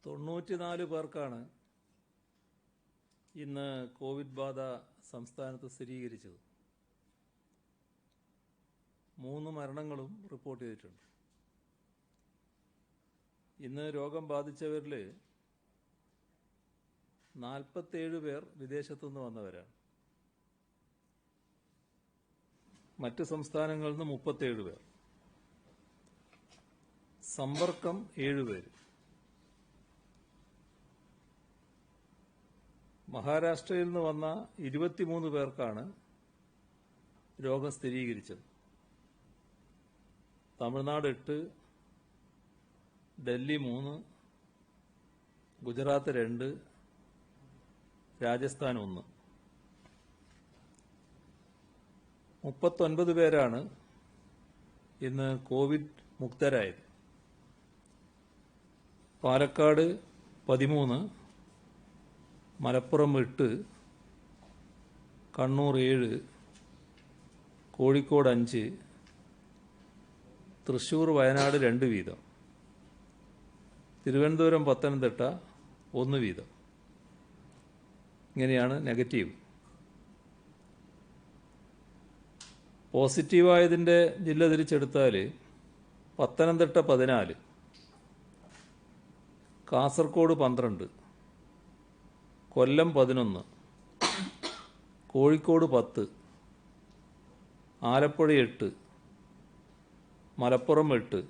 94 പേർക്കാണ് ഇന്ന് കോവിഡ് ബാധ സംസ്ഥാനത്ത് സ്ഥിരീകരിച്ചത്. 3 മരണങ്ങളും റിപ്പോർട്ട് ചെയ്തിട്ടുണ്ട്. ഇന്ന് രോഗം ബാധിച്ചവരിൽ 47 പേർ വിദേശത്തുനിന്ന് വന്നവരാണ്. മറ്റ് സംസ്ഥാനങ്ങളിൽ നിന്ന് 37 പേർ. സമ്പർക്കം 7 പേര്. മഹാരാഷ്ട്രയിൽ നിന്ന് വന്ന 23 പേർക്കാണ് രോഗം സ്ഥിരീകരിച്ചത്. തമിഴ്നാട് 8, ഡൽഹി 3, ഗുജറാത്ത് 2, രാജസ്ഥാൻ 1. 39 പേരാണ് ഇന്ന് കോവിഡ് മുക്തരായത്. പാലക്കാട് 13, മലപ്പുറം 8, കണ്ണൂർ 7, കോഴിക്കോട് 5, തൃശ്ശൂർ വയനാട് 2 വീതം, തിരുവനന്തപുരം പത്തനംതിട്ട 1 വീതം. ഇങ്ങനെയാണ് നെഗറ്റീവ്. പോസിറ്റീവായതിൻ്റെ ജില്ല തിരിച്ചെടുത്താൽ പത്തനംതിട്ട 14, കാസർഗോഡ് 12, കൊല്ലം 11, കോഴിക്കോട് 10, ആലപ്പുഴ 8, മലപ്പുറം 8,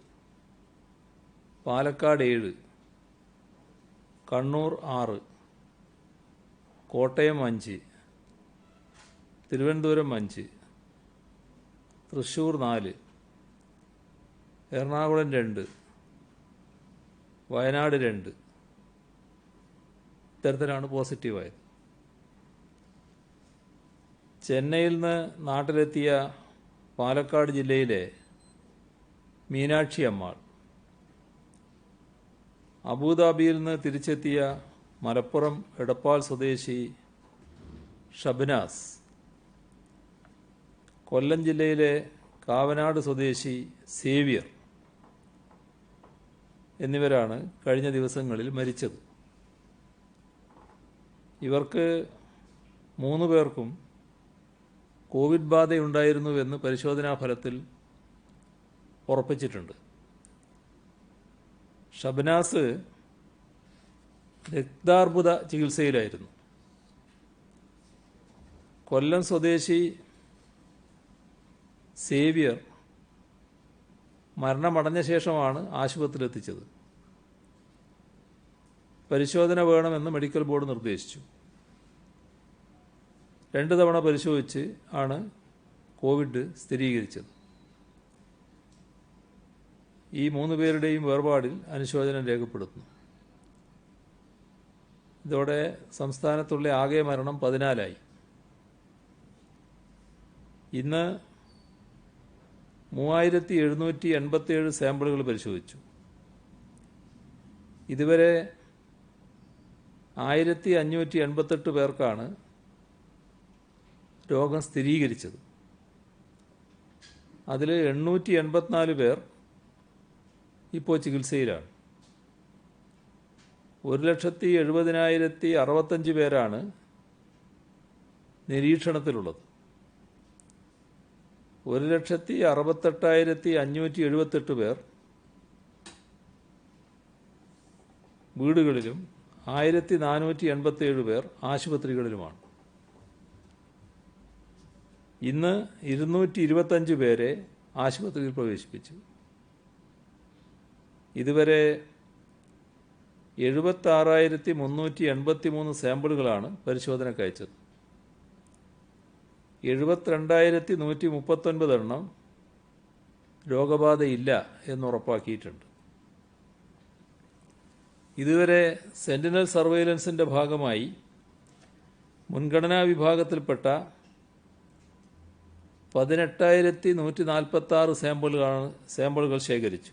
പാലക്കാട് 7, കണ്ണൂർ 6, കോട്ടയം 5, തിരുവനന്തപുരം 5, തൃശ്ശൂർ 4, എറണാകുളം 2, വയനാട് 2. ഇത്തരത്തിലാണ് പോസിറ്റീവായത്. ചെന്നൈയിൽ നിന്ന് നാട്ടിലെത്തിയ പാലക്കാട് ജില്ലയിലെ മീനാക്ഷി അമ്മാൾ, അബുദാബിയിൽ നിന്ന് തിരിച്ചെത്തിയ മലപ്പുറം എടപ്പാൾ സ്വദേശി ഷബ്നാസ്, കൊല്ലം ജില്ലയിലെ കാവനാട് സ്വദേശി സേവ്യർ എന്നിവരാണ് കഴിഞ്ഞ ദിവസങ്ങളിൽ മരിച്ചത്. ഇവർക്ക് 3 പേർക്കും കോവിഡ് ബാധയുണ്ടായിരുന്നുവെന്ന് പരിശോധനാ ഫലത്തിൽ ഉറപ്പിച്ചിട്ടുണ്ട്. ഷബ്നാസ് രക്താർബുദ ചികിത്സയിലായിരുന്നു. കൊല്ലം സ്വദേശി സേവ്യർ മരണമടഞ്ഞ ശേഷമാണ് ആശുപത്രിയിലെത്തിച്ചത്. പരിശോധന വേണമെന്ന് മെഡിക്കൽ ബോർഡ് നിർദ്ദേശിച്ചു. 2 തവണ പരിശോധിച്ച് ആണ് കോവിഡ് സ്ഥിരീകരിച്ചത്. ഈ 3 പേരുടെയും വേർപാടിൽ അനുശോചനം രേഖപ്പെടുത്തുന്നു. ഇതോടെ സംസ്ഥാനത്തുള്ള ആകെ മരണം 14 ആയി. ഇന്ന് 3787 സാമ്പിളുകൾ പരിശോധിച്ചു. ഇതുവരെ 1588 പേർക്കാണ് രോഗം സ്ഥിരീകരിച്ചത്. അതിൽ 884 പേർ ഇപ്പോൾ ചികിത്സയിലാണ്. 1,70,7065 പേരാണ് നിരീക്ഷണത്തിലുള്ളത്. 1,68,578 പേർ വീടുകളിലും 1487 പേർ ആശുപത്രികളിലുമാണ്. ഇന്ന് 225 പേരെ ആശുപത്രിയിൽ പ്രവേശിപ്പിച്ചു. ഇതുവരെ 76,383 സാമ്പിളുകളാണ് പരിശോധനയ്ക്ക് അയച്ചത്. 72,139 എണ്ണം രോഗബാധയില്ല എന്നുറപ്പാക്കിയിട്ടുണ്ട്. ഇതുവരെ സെന്റിനൽ സർവൈലൻസിൻ്റെ ഭാഗമായി മുൻഗണനാ വിഭാഗത്തിൽപ്പെട്ട 18,146 സാമ്പിളുകൾ ശേഖരിച്ചു.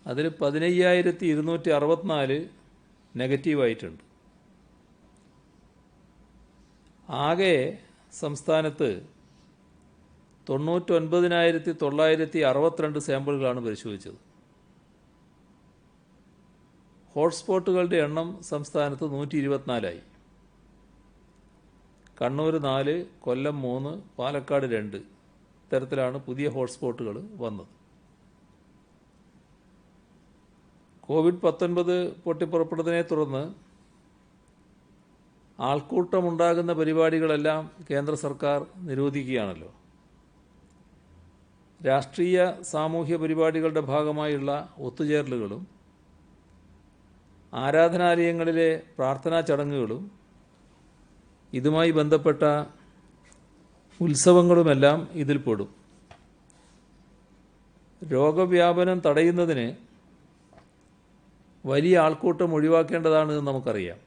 അതിൽ 15,264 നെഗറ്റീവായിട്ടുണ്ട്. ആകെ സംസ്ഥാനത്ത് 99,962 സാമ്പിളുകളാണ് പരിശോധിച്ചത്. ഹോട്ട്സ്പോട്ടുകളുടെ എണ്ണം സംസ്ഥാനത്ത് 124ആയി. കണ്ണൂർ 4, കൊല്ലം 3, പാലക്കാട് 2 ഇത്തരത്തിലാണ് പുതിയ ഹോട്ട്സ്പോട്ടുകൾ വന്നത്. കോവിഡ്-19 പൊട്ടിപ്പുറപ്പെടുന്നതിനെ തുടർന്ന് ആൾക്കൂട്ടമുണ്ടാകുന്ന പരിപാടികളെല്ലാം കേന്ദ്ര സർക്കാർ നിരോധിക്കുകയാണല്ലോ. രാഷ്ട്രീയ സാമൂഹ്യ പരിപാടികളുടെ ഭാഗമായുള്ള ഒത്തുചേരലുകളും ആരാധനാലയങ്ങളിലെ പ്രാർത്ഥനാ ചടങ്ങുകളും ഇതുമായി ബന്ധപ്പെട്ട ഉത്സവങ്ങളുമെല്ലാം ഇതിൽപ്പെടും. രോഗവ്യാപനം തടയുന്നതിന് വലിയ ആൾക്കൂട്ടം ഒഴിവാക്കേണ്ടതാണ് എന്ന് നമുക്കറിയാം.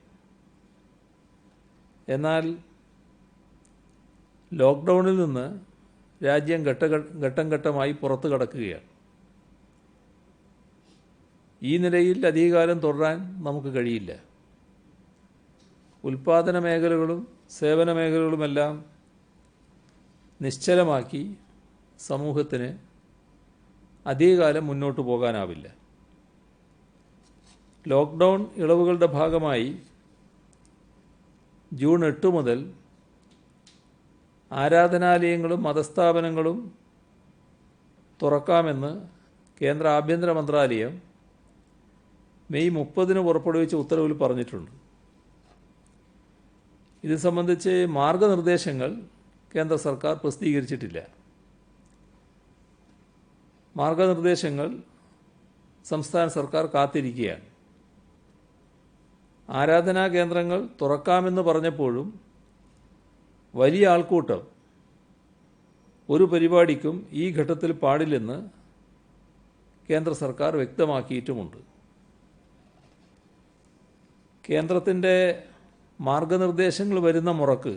എന്നാൽ ലോക്ക്ഡൗണിൽ നിന്ന് രാജ്യം ഘട്ടം ഘട്ടമായി പുറത്തു കടക്കുകയാണ്. ഈ നിലയിൽ അധികകാലം തുടരാൻ നമുക്ക് കഴിയില്ല. ഉൽപ്പാദന മേഖലകളും സേവന മേഖലകളുമെല്ലാം നിശ്ചലമാക്കി സമൂഹത്തിന് അധികകാലം മുന്നോട്ട് പോകാനാവില്ല. ലോക്ക്ഡൗൺ ഇളവുകളുടെ ഭാഗമായി ജൂൺ 8 മുതൽ ആരാധനാലയങ്ങളും മതസ്ഥാപനങ്ങളും തുറക്കാമെന്ന് കേന്ദ്ര ആഭ്യന്തര മന്ത്രാലയം മെയ് 30 പുറപ്പെടുവിച്ച ഉത്തരവിൽ പറഞ്ഞിട്ടുണ്ട്. ഇത് സംബന്ധിച്ച് മാർഗനിർദ്ദേശങ്ങൾ കേന്ദ്ര സർക്കാർ പ്രസിദ്ധീകരിച്ചിട്ടില്ല. മാർഗനിർദ്ദേശങ്ങൾ സംസ്ഥാന സർക്കാർ കാത്തിരിക്കുകയാണ്. ആരാധനാ കേന്ദ്രങ്ങൾ തുറക്കാമെന്ന് പറഞ്ഞപ്പോഴും വലിയ ആൾക്കൂട്ടം ഒരു പരിപാടിക്കും ഈ ഘട്ടത്തിൽ പാടില്ലെന്ന് കേന്ദ്ര സർക്കാർ വ്യക്തമാക്കിയിട്ടുമുണ്ട്. കേന്ദ്രത്തിൻ്റെ മാർഗനിർദ്ദേശങ്ങൾ വരുന്ന മുറക്ക്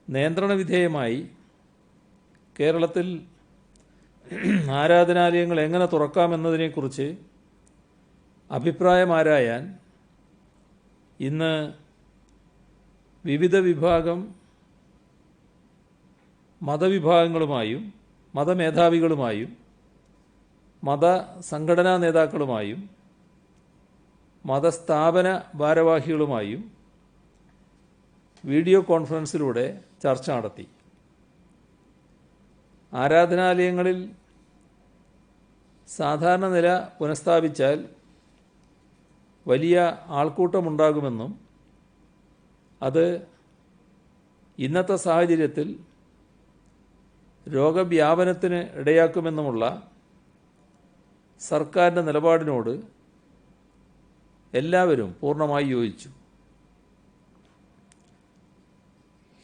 നിയന്ത്രണ വിധേയമായി കേരളത്തിൽ ആരാധനാലയങ്ങൾ എങ്ങനെ തുറക്കാമെന്നതിനെക്കുറിച്ച് അഭിപ്രായമാരായാൻ ഇന്ന് വിവിധ വിഭാഗം മതവിഭാഗങ്ങളുമായും മതമേധാവികളുമായും മതസംഘടനാ നേതാക്കളുമായും മതസ്ഥാപന ഭാരവാഹികളുമായും വീഡിയോ കോൺഫറൻസിലൂടെ ചർച്ച നടത്തി. ആരാധനാലയങ്ങളിൽ സാധാരണ നില പുനഃസ്ഥാപിച്ചാൽ വലിയ ആൾക്കൂട്ടമുണ്ടാകുമെന്നും അത് ഇന്നത്തെ സാഹചര്യത്തിൽ രോഗവ്യാപനത്തിന് ഇടയാക്കുമെന്നുമുള്ള സർക്കാരിൻ്റെ നിലപാടിനോട് എല്ലാവരും പൂർണ്ണമായി യോജിച്ചു.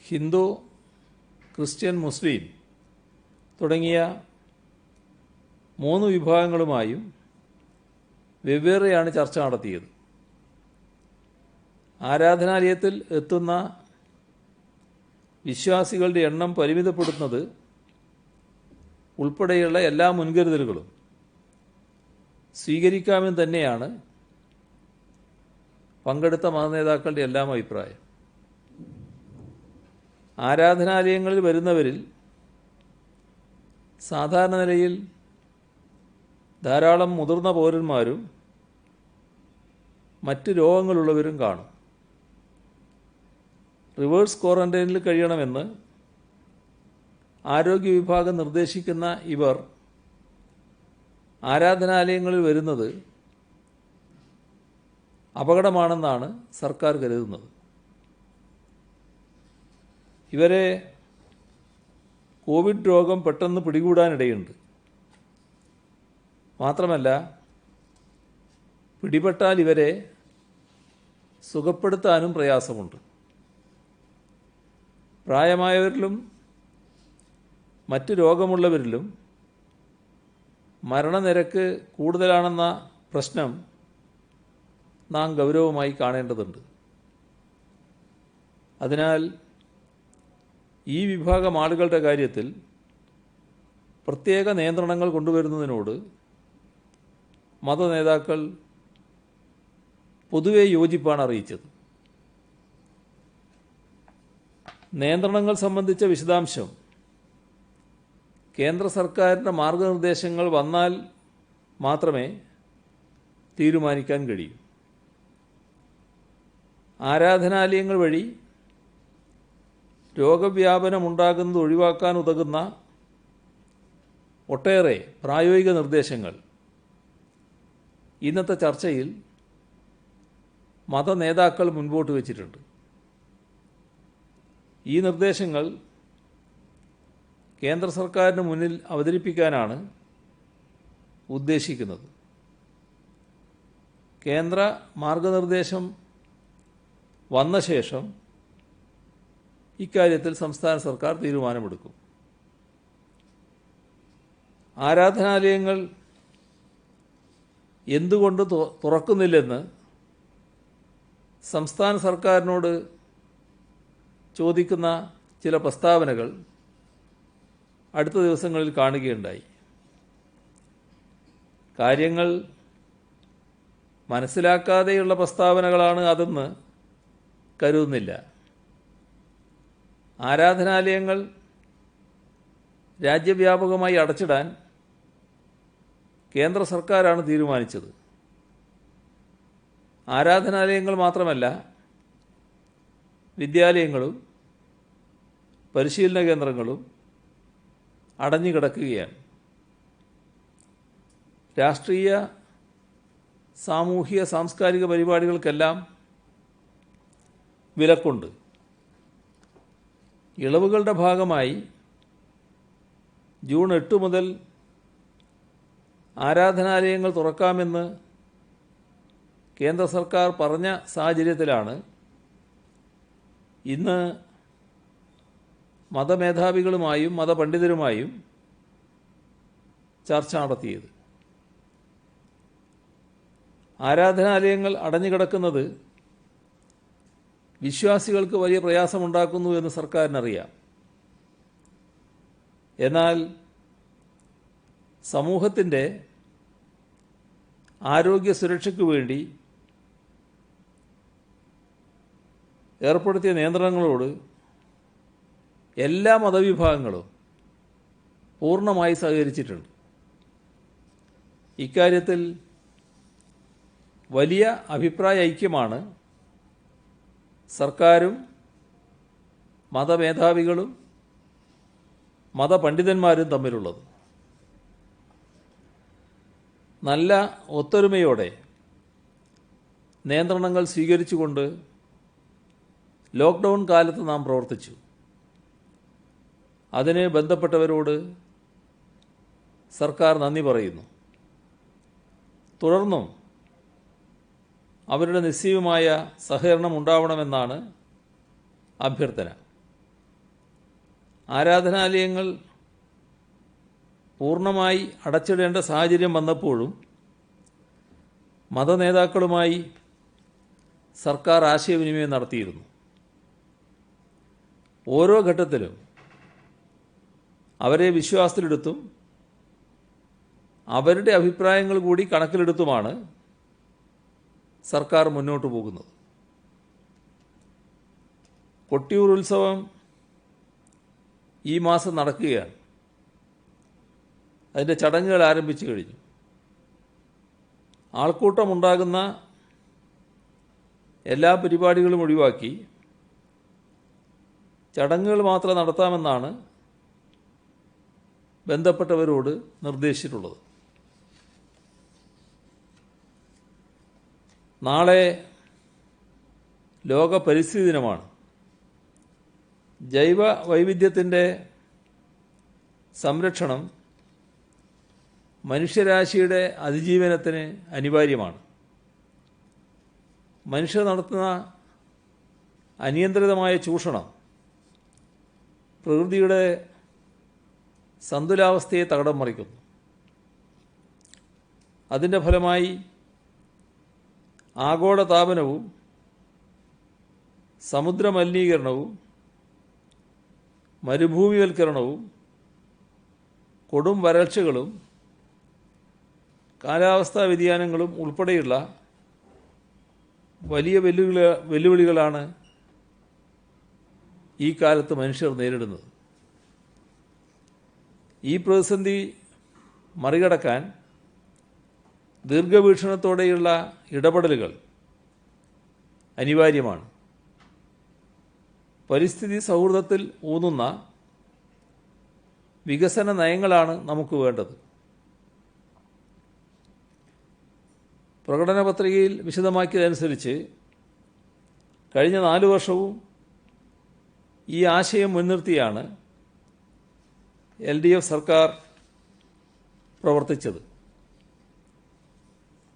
ഹിന്ദു, ക്രിസ്ത്യൻ, മുസ്ലിം തുടങ്ങിയ 3 വിഭാഗങ്ങളുമായും വെവ്വേറെയാണ് ചർച്ച നടത്തിയത്. ആരാധനാലയത്തിൽ എത്തുന്ന വിശ്വാസികളുടെ എണ്ണം പരിമിതപ്പെടുത്തുന്നത് ഉൾപ്പെടെയുള്ള എല്ലാ മുൻകരുതലുകളും സ്വീകരിക്കാമെന്ന് തന്നെയാണ് പങ്കെടുത്ത മതനേതാക്കളുടെ എല്ലാം അഭിപ്രായം. ആരാധനാലയങ്ങളിൽ വരുന്നവരിൽ സാധാരണ നിലയിൽ ധാരാളം മുതിർന്ന പൗരന്മാരും മറ്റ് രോഗങ്ങളുള്ളവരും കാണും. റിവേഴ്സ് ക്വാറന്റൈനിൽ കഴിയണമെന്ന് ആരോഗ്യ വിഭാഗം നിർദ്ദേശിക്കുന്ന ഇവർ ആരാധനാലയങ്ങളിൽ വരുന്നത് അപകടമാണെന്നാണ് സർക്കാർ കരുതുന്നത്. ഇവരെ കോവിഡ് രോഗം പെട്ടെന്ന് പിടികൂടാനിടയുണ്ട്. മാത്രമല്ല, പിടിപെട്ടാൽ ഇവരെ സുഖപ്പെടുത്താനും പ്രയാസമുണ്ട്. പ്രായമായവരിലും മറ്റ് രോഗമുള്ളവരിലും മരണനിരക്ക് കൂടുതലാണെന്ന പ്രശ്നം നാം ഗൗരവമായി കാണേണ്ടതുണ്ട്. അതിനാൽ ഈ വിഭാഗം ആളുകളുടെ കാര്യത്തിൽ പ്രത്യേക നിയന്ത്രണങ്ങൾ കൊണ്ടുവരുന്നതിനോട് മതനേതാക്കൾ പൊതുവെ യോജിപ്പാണ് അറിയിച്ചത്. നിയന്ത്രണങ്ങൾ സംബന്ധിച്ച വിശദാംശം കേന്ദ്ര സർക്കാരിൻ്റെ മാർഗനിർദ്ദേശങ്ങൾ വന്നാൽ മാത്രമേ തീരുമാനിക്കാൻ കഴിയും. ആരാധനാലയങ്ങൾ വഴി രോഗവ്യാപനമുണ്ടാകുന്നത് ഒഴിവാക്കാൻ ഉതകുന്ന ഒട്ടേറെ പ്രായോഗിക നിർദ്ദേശങ്ങൾ ഇന്നത്തെ ചർച്ചയിൽ മതനേതാക്കൾ മുൻപോട്ട് വച്ചിട്ടുണ്ട്. ഈ നിർദ്ദേശങ്ങൾ കേന്ദ്ര സർക്കാരിന് മുന്നിൽ അവതരിപ്പിക്കാനാണ് ഉദ്ദേശിക്കുന്നത്. കേന്ദ്ര മാർഗനിർദ്ദേശം വന്ന ശേഷം ഇക്കാര്യത്തിൽ സംസ്ഥാന സർക്കാർ തീരുമാനമെടുക്കും. ആരാധനാലയങ്ങൾ എന്തുകൊണ്ട് തുറക്കുന്നില്ലെന്ന് സംസ്ഥാന സർക്കാരിനോട് ചോദിക്കുന്ന ചില പ്രസ്താവനകൾ അടുത്ത ദിവസങ്ങളിൽ കാണുകയുണ്ടായി. കാര്യങ്ങൾ മനസ്സിലാക്കാതെയുള്ള പ്രസ്താവനകളാണ് അതെന്ന് കരുതുന്നില്ല. ആരാധനാലയങ്ങൾ രാജ്യവ്യാപകമായി അടച്ചിടാൻ കേന്ദ്ര സർക്കാരാണ് തീരുമാനിച്ചത്. ആരാധനാലയങ്ങൾ മാത്രമല്ല, വിദ്യാലയങ്ങളും പരിശീലന കേന്ദ്രങ്ങളും അടഞ്ഞുകിടക്കുകയാണ്. രാഷ്ട്രീയ, സാമൂഹിക, സാംസ്കാരിക പരിപാടികൾക്കെല്ലാം വിലക്കുണ്ട്. ഇളവുകളുടെ ഭാഗമായി ജൂൺ 8 മുതൽ ആരാധനാലയങ്ങൾ തുറക്കാമെന്ന് കേന്ദ്ര സർക്കാർ പറഞ്ഞ സാഹചര്യത്തിലാണ് ഇന്ന് മതമേധാവികളുമായും മതപണ്ഡിതരുമായും ചർച്ച നടത്തിയത്. ആരാധനാലയങ്ങൾ അടഞ്ഞുകിടക്കുന്നത് വിശ്വാസികൾക്ക് വലിയ പ്രയാസമുണ്ടാക്കുന്നു എന്ന് സർക്കാരിനറിയാം. എന്നാൽ സമൂഹത്തിൻ്റെ ആരോഗ്യ സുരക്ഷയ്ക്ക് വേണ്ടി ഏർപ്പെടുത്തിയ നിയന്ത്രണങ്ങളോട് എല്ലാ മതവിഭാഗങ്ങളും പൂർണ്ണമായി സഹകരിച്ചിട്ടുണ്ട്. ഇക്കാര്യത്തിൽ വലിയ അഭിപ്രായ ഐക്യമാണ് സർക്കാരും മതമേധാവികളും മതപണ്ഡിതന്മാരും തമ്മിലുള്ളത്. നല്ല ഒത്തൊരുമയോടെ നിയന്ത്രണങ്ങൾ സ്വീകരിച്ചുകൊണ്ട് ലോക്ക്ഡൗൺ കാലത്ത് നാം പ്രവർത്തിച്ചു. അതിന് ബന്ധപ്പെട്ടവരോട് സർക്കാർ നന്ദി പറയുന്നു. തുടർന്നും അവരുടെ നിശ്ചയമായ സഹകരണം ഉണ്ടാവണമെന്നാണ് അഭ്യർത്ഥന. ആരാധനാലയങ്ങൾ പൂർണ്ണമായി അടച്ചിടേണ്ട സാഹചര്യം വന്നപ്പോഴും മതനേതാക്കളുമായി സർക്കാർ ആശയവിനിമയം നടത്തിയിരുന്നു. ഓരോ ഘട്ടത്തിലും അവരെ വിശ്വാസത്തിലെടുത്തും അവരുടെ അഭിപ്രായങ്ങൾ കൂടി കണക്കിലെടുത്തുമാണ് സർക്കാർ മുന്നോട്ട് പോകുന്നത്. കൊട്ടിയൂർ ഉത്സവം ഈ മാസം നടക്കുകയാണ്. അതിൻ്റെ ചടങ്ങുകൾ ആരംഭിച്ചു കഴിഞ്ഞു. ആൾക്കൂട്ടമുണ്ടാകുന്ന എല്ലാ പരിപാടികളും ഒഴിവാക്കി ചടങ്ങുകൾ മാത്രം നടത്താമെന്നാണ് ബന്ധപ്പെട്ടവരോട് നിർദ്ദേശിച്ചിട്ടുള്ളത്. നാളെ ലോക പരിസ്ഥിതി ദിനമാണ്. ജൈവ വൈവിധ്യത്തിൻ്റെ സംരക്ഷണം മനുഷ്യരാശിയുടെ അതിജീവനത്തിന് അനിവാര്യമാണ്. മനുഷ്യർ നടത്തുന്ന അനിയന്ത്രിതമായ ചൂഷണം പ്രകൃതിയുടെ സന്തുലാവസ്ഥയെ തകിടം മറിക്കുന്നു. അതിൻ്റെ ഫലമായി ആഗോളതാപനവും സമുദ്രമലിനീകരണവും മരുഭൂമിവൽക്കരണവും കൊടും വരൾച്ചകളും കാലാവസ്ഥാ വ്യതിയാനങ്ങളും ഉൾപ്പെടെയുള്ള വലിയ വെല്ലുവിളികളാണ് ഈ കാലത്ത് മനുഷ്യർ നേരിടുന്നത്. ഈ പ്രതിസന്ധി മറികടക്കാൻ ദീർഘവീക്ഷണത്തോടെയുള്ള ഇടപെടലുകൾ അനിവാര്യമാണ്. പരിസ്ഥിതി സൗഹൃദത്തിൽ ഊന്നുന്ന വികസന നയങ്ങളാണ് നമുക്ക് വേണ്ടത്. പ്രകടന പത്രികയിൽ വിശദമാക്കിയതനുസരിച്ച് കഴിഞ്ഞ 4 വർഷവും ഈ ആശയം മുൻനിർത്തിയാണ് LDF സർക്കാർ പ്രവർത്തിച്ചത്.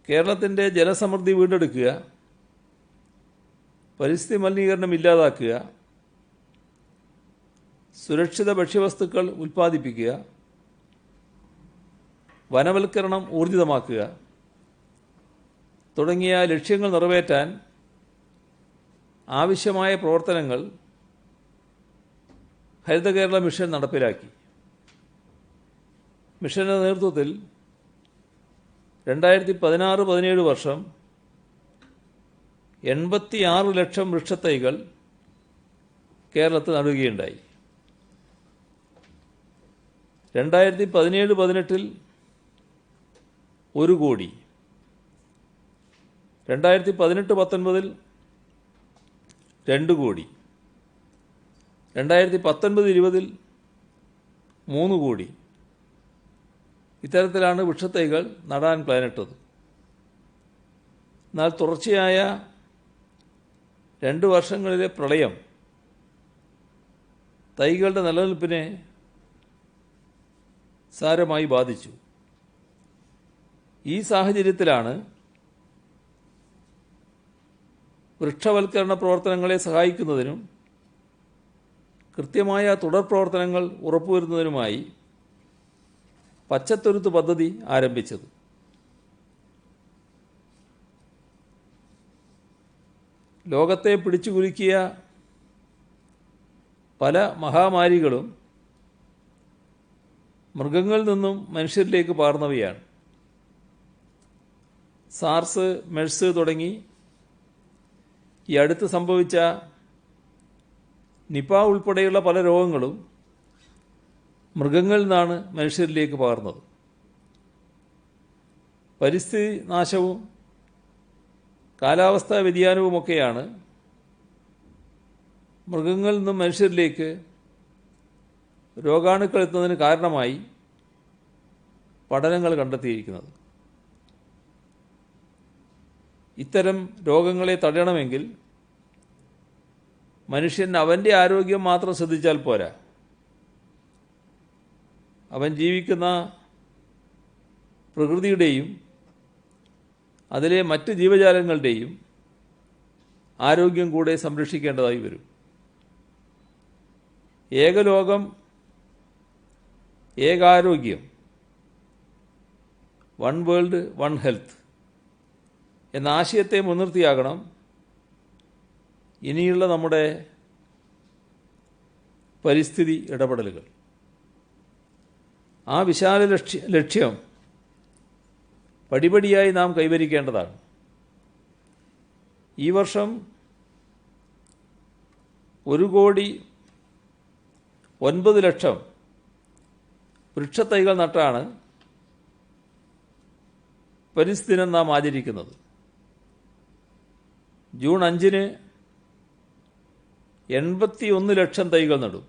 കേരളത്തിൻ്റെ ജലസമൃദ്ധി വീണ്ടെടുക്കുക, പരിസ്ഥിതി മലിനീകരണം ഇല്ലാതാക്കുക, സുരക്ഷിത ഭക്ഷ്യവസ്തുക്കൾ ഉൽപ്പാദിപ്പിക്കുക, വനവൽക്കരണം ഊർജിതമാക്കുക തുടങ്ങിയ ലക്ഷ്യങ്ങൾ നിറവേറ്റാൻ ആവശ്യമായ പ്രവർത്തനങ്ങൾ ഹരിത കേരള മിഷൻ നടപ്പിലാക്കി. മിഷന്റെ നേതൃത്വത്തിൽ 2016-17 വർഷം 86 ലക്ഷം വൃക്ഷത്തൈകൾ കേരളത്തിൽ നടുകയുണ്ടായി. 2017-18 1 കോടി, 2018-19 2 കോടി, 2019-20 3 കോടി. ഇത്തരത്തിലാണ് വൃക്ഷത്തൈകൾ നടാൻ പ്ലാനിട്ടത്. എന്നാൽ തുടർച്ചയായ 2 വർഷങ്ങളിലെ പ്രളയം തൈകളുടെ നിലനിൽപ്പിനെ സാരമായി ബാധിച്ചു. ഈ സാഹചര്യത്തിലാണ് വൃക്ഷവൽക്കരണ പ്രവർത്തനങ്ങളെ സഹായിക്കുന്നതിനും കൃത്യമായ തുടർ പ്രവർത്തനങ്ങൾ ഉറപ്പുവരുത്തുന്നതിനുമായി പച്ചത്തുരുത്ത് പദ്ധതി ആരംഭിച്ചത്. ലോകത്തെ പിടിച്ചുകുലുക്കിയ പല മഹാമാരികളും മൃഗങ്ങളിൽ നിന്നും മനുഷ്യരിലേക്ക് പകർന്നവയാണ്. സാർസ്, മെഴ്സ് തുടങ്ങി ഈ അടുത്ത് സംഭവിച്ച നിപ ഉൾപ്പെടെയുള്ള പല രോഗങ്ങളും മൃഗങ്ങളിൽ നിന്നാണ് മനുഷ്യരിലേക്ക് പകർന്നത്. പരിസ്ഥിതി നാശവും കാലാവസ്ഥാ വ്യതിയാനവുമൊക്കെയാണ് മൃഗങ്ങളിൽ നിന്നും മനുഷ്യരിലേക്ക് രോഗാണുക്കൾ എത്തുന്നതിന് കാരണമായി പഠനങ്ങൾ കണ്ടെത്തിയിരിക്കുന്നത്. ഇത്തരം രോഗങ്ങളെ തടയണമെങ്കിൽ മനുഷ്യൻ അവൻ്റെ ആരോഗ്യം മാത്രം ശ്രദ്ധിച്ചാൽ പോരാ. അവൻ ജീവിക്കുന്ന പ്രകൃതിയുടെയും അതിലെ മറ്റ് ജീവജാലങ്ങളുടെയും ആരോഗ്യം കൂടെ സംരക്ഷിക്കേണ്ടതായി വരും. ഏകലോകം ഏകാരോഗ്യം, വൺ വേൾഡ് വൺ ഹെൽത്ത് എന്ന ആശയത്തെ മുൻനിർത്തിയാകണം ഇനിയുള്ള നമ്മുടെ പരിസ്ഥിതി ഇടപെടലുകൾ. ആ വിശാല ലക്ഷ്യം പടിപടിയായി നാം കൈവരിക്കേണ്ടതാണ്. ഈ വർഷം 1,09,00,000 വൃക്ഷത്തൈകൾ നട്ടാണ് പരിസ്ഥിതി ദിനം നാം ആചരിക്കുന്നത്. ജൂൺ 5-ന് 81 ലക്ഷം തൈകൾ നടും.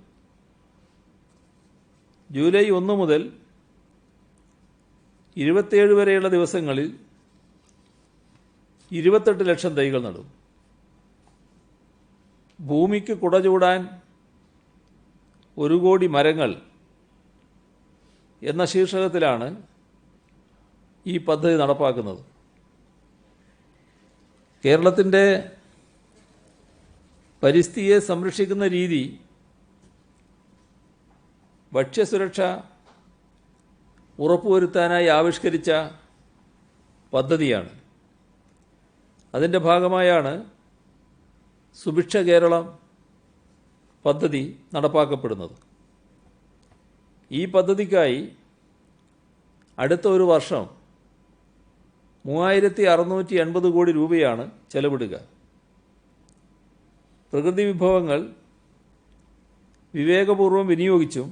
ജൂലൈ 1 മുതൽ 27 വരെയുള്ള ദിവസങ്ങളിൽ 28 ലക്ഷം തൈകൾ നടും. ഭൂമിക്ക് കുട ചൂടാൻ 1 കോടി മരങ്ങൾ എന്ന ശീർഷകത്തിലാണ് ഈ പദ്ധതി നടപ്പാക്കുന്നത്. കേരളത്തിൻ്റെ പരിസ്ഥിതിയെ സംരക്ഷിക്കുന്ന രീതി ഭക്ഷ്യസുരക്ഷ ഉറപ്പുവരുത്താനായി ആവിഷ്കരിച്ച പദ്ധതിയാണ്. അതിൻ്റെ ഭാഗമായാണ് സുഭിക്ഷ കേരളം പദ്ധതി നടപ്പാക്കപ്പെടുന്നത്. ഈ പദ്ധതിക്കായി അടുത്ത ഒരു വർഷം 3,680 കോടി രൂപയാണ് ചെലവിടുക. പ്രകൃതി വിഭവങ്ങൾ വിവേകപൂർവ്വം വിനിയോഗിച്ചും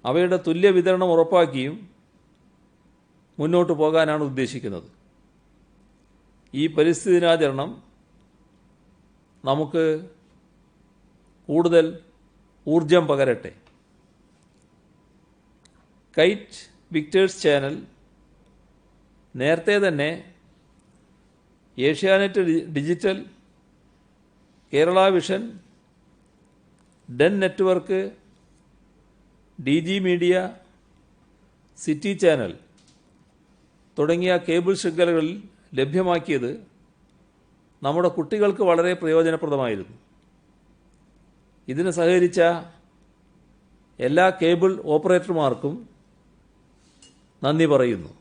അവയുടെ തുല്യ വിതരണം ഉറപ്പാക്കിയും മുന്നോട്ട് പോകാനാണ് ഉദ്ദേശിക്കുന്നത്. ഈ പരിസ്ഥിതി ദിനാചരണം നമുക്ക് കൂടുതൽ ഊർജം പകരട്ടെ. കൈറ്റ് വിക്ടേഴ്സ് ചാനൽ നേരത്തെ തന്നെ Asianet digital, Kerala vision, Den network, DG media, city channel തുടങ്ങിയ കേബിൾ ശൃംഖലകളിൽ ലഭ്യമാക്കിയത് നമ്മുടെ കുട്ടികൾക്ക് വളരെ പ്രയോജനപ്രദമായിരുന്നു. ഇതിന് സഹകരിച്ച എല്ലാ കേബിൾ ഓപ്പറേറ്റർമാർക്കും നന്ദി പറയുന്നു.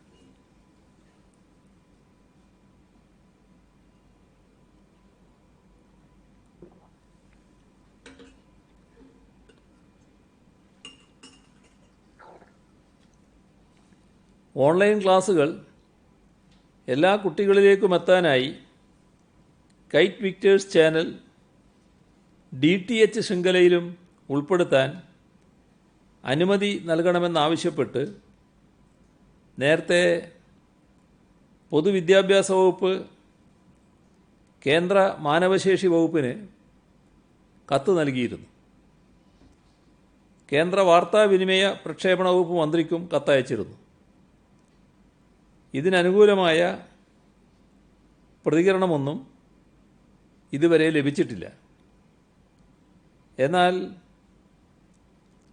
ഓൺലൈൻ ക്ലാസുകൾ എല്ലാ കുട്ടികളിലേക്കും എത്താനായി കൈറ്റ് വിക്ടേഴ്സ് ചാനൽ DTH ശൃംഖലയിലും ഉൾപ്പെടുത്താൻ അനുമതി നൽകണമെന്നാവശ്യപ്പെട്ട് നേരത്തെ പൊതുവിദ്യാഭ്യാസ വകുപ്പ് കേന്ദ്ര മാനവശേഷി വകുപ്പിന് കത്ത് നൽകിയിരുന്നു. കേന്ദ്ര വാർത്താവിനിമയ പ്രക്ഷേപണ വകുപ്പ് മന്ത്രിക്കും കത്തയച്ചിരുന്നു. ഇതിനനുകൂലമായ പ്രതികരണമൊന്നും ഇതുവരെ ലഭിച്ചിട്ടില്ല. എന്നാൽ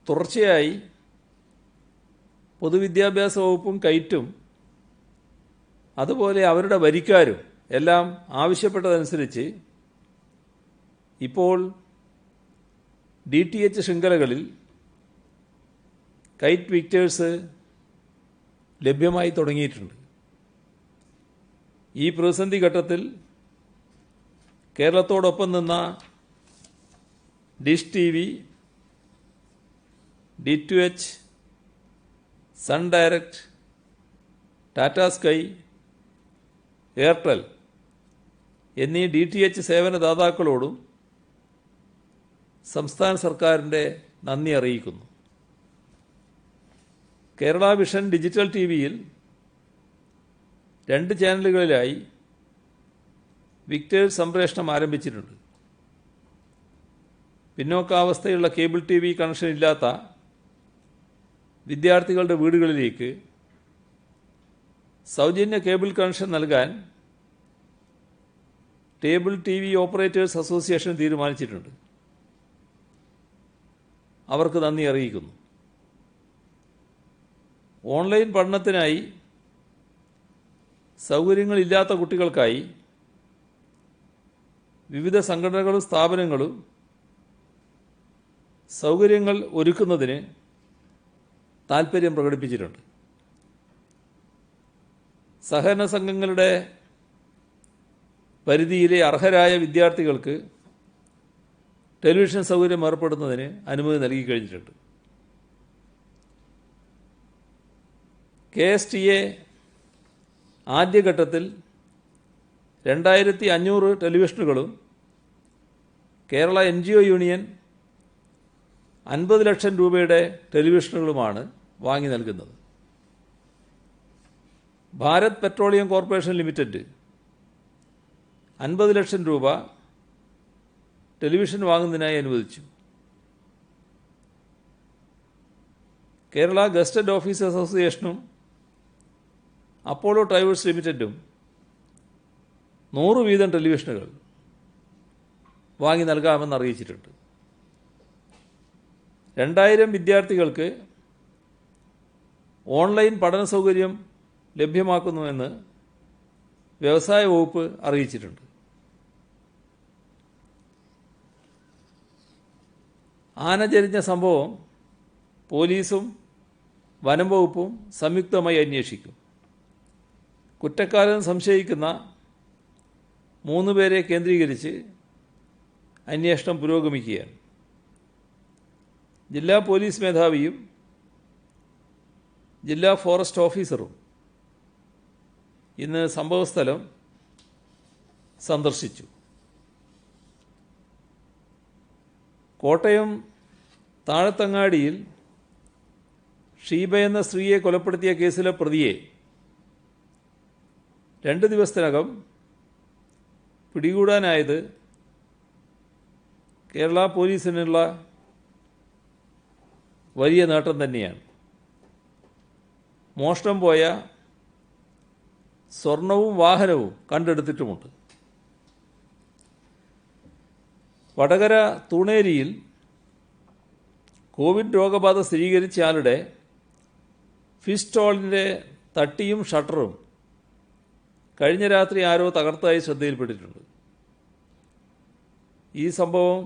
തുടർച്ചയായി പൊതുവിദ്യാഭ്യാസ വകുപ്പും കൈറ്റും അതുപോലെ അവരുടെ വരിക്കാരും എല്ലാം ആവശ്യപ്പെട്ടതനുസരിച്ച് ഇപ്പോൾ DTH ശൃംഖലകളിൽ കൈറ്റ് വിക്ടേഴ്സ് ലഭ്യമായി തുടങ്ങിയിട്ടുണ്ട്. ഈ പ്രതിസന്ധി ഘട്ടത്തിൽ കേരളത്തോടൊപ്പം നിന്ന dish TV, D2H, sun direct, Tata sky, Airtel എന്നീ DTH സേവനദാതാക്കളോടും സംസ്ഥാന സർക്കാരിൻ്റെ നന്ദി അറിയിക്കുന്നു. കേരള വിഷൻ ഡിജിറ്റൽ TVയിൽ 2 ചാനലുകളിലായി വിക്ടേഴ്സ് സംപ്രേഷണം ആരംഭിച്ചിട്ടുണ്ട്. പിന്നോക്കാവസ്ഥയുള്ള കേബിൾ TV കണക്ഷൻ ഇല്ലാത്ത വിദ്യാർത്ഥികളുടെ വീടുകളിലേക്ക് സൗജന്യ കേബിൾ കണക്ഷൻ നൽകാൻ കേബിൾ TV ഓപ്പറേറ്റേഴ്സ് അസോസിയേഷൻ തീരുമാനിച്ചിട്ടുണ്ട്. അവർക്ക് നന്ദി അറിയിക്കുന്നു. ഓൺലൈൻ പഠനത്തിനായി സൗകര്യങ്ങളില്ലാത്ത കുട്ടികൾക്കായി വിവിധ സംഘടനകളും സ്ഥാപനങ്ങളും സൗകര്യങ്ങൾ ഒരുക്കുന്നതിന് താൽപ്പര്യം പ്രകടിപ്പിച്ചിട്ടുണ്ട്. സഹകരണ സംഘങ്ങളുടെ പരിധിയിലെ അർഹരായ വിദ്യാർത്ഥികൾക്ക് ടെലിവിഷൻ സൗകര്യം ഏർപ്പെടുന്നതിന് അനുമതി നൽകി കഴിഞ്ഞിട്ടുണ്ട്. KSTA ആദ്യഘട്ടത്തിൽ 2500 ടെലിവിഷനുകളും കേരള NGO യൂണിയൻ 50 ലക്ഷം രൂപയുടെ ടെലിവിഷനുകളുമാണ് വാങ്ങി നൽകുന്നത്. ഭാരത് പെട്രോളിയം കോർപ്പറേഷൻ ലിമിറ്റഡ് 50 ലക്ഷം രൂപ ടെലിവിഷൻ വാങ്ങുന്നതിനായി അനുവദിച്ചു. കേരള ഗസ്റ്റഡ് ഓഫീസേഴ്സ് അസോസിയേഷനും അപ്പോളോ ടൈവേഴ്സ് ലിമിറ്റഡും 100 വീതം ടെലിവിഷനുകൾ വാങ്ങി നൽകാമെന്ന് അറിയിച്ചിട്ടുണ്ട്. 2000 വിദ്യാർത്ഥികൾക്ക് ഓൺലൈൻ പഠന സൗകര്യം ലഭ്യമാക്കുന്നുവെന്ന് വ്യവസായ വകുപ്പ് അറിയിച്ചിട്ടുണ്ട്. ആന ചരിഞ്ഞ സംഭവം പോലീസും വനം വകുപ്പും സംയുക്തമായി അന്വേഷിക്കും. കുറ്റക്കാരെന്ന് സംശയിക്കുന്ന 3 പേരെ കേന്ദ്രീകരിച്ച് അന്വേഷണം പുരോഗമിക്കുകയാണ്. ജില്ലാ പോലീസ് മേധാവിയും ജില്ലാ ഫോറസ്റ്റ് ഓഫീസറും ഇന്ന് സംഭവസ്ഥലം സന്ദർശിച്ചു. കോട്ടയം താഴത്തങ്ങാടിയിൽ ഷീബ എന്ന സ്ത്രീയെ കൊലപ്പെടുത്തിയ കേസിലെ പ്രതിയെ 2 ദിവസത്തിനകം പിടികൂടാനായത് കേരള പോലീസിനുള്ള വലിയ നേട്ടം തന്നെയാണ്. മോഷണം പോയ സ്വർണവും വാഹനവും കണ്ടെടുത്തിട്ടുമുണ്ട്. വടകര തൂണേരിയിൽ കോവിഡ് രോഗബാധ സ്ഥിരീകരിച്ചയാളുടെ ഫിഷ് സ്റ്റോളിൻ്റെ തട്ടിയും ഷട്ടറും കഴിഞ്ഞ രാത്രി ആരോ തകർത്തതായി ശ്രദ്ധയിൽപ്പെട്ടിട്ടുണ്ട്. ഈ സംഭവം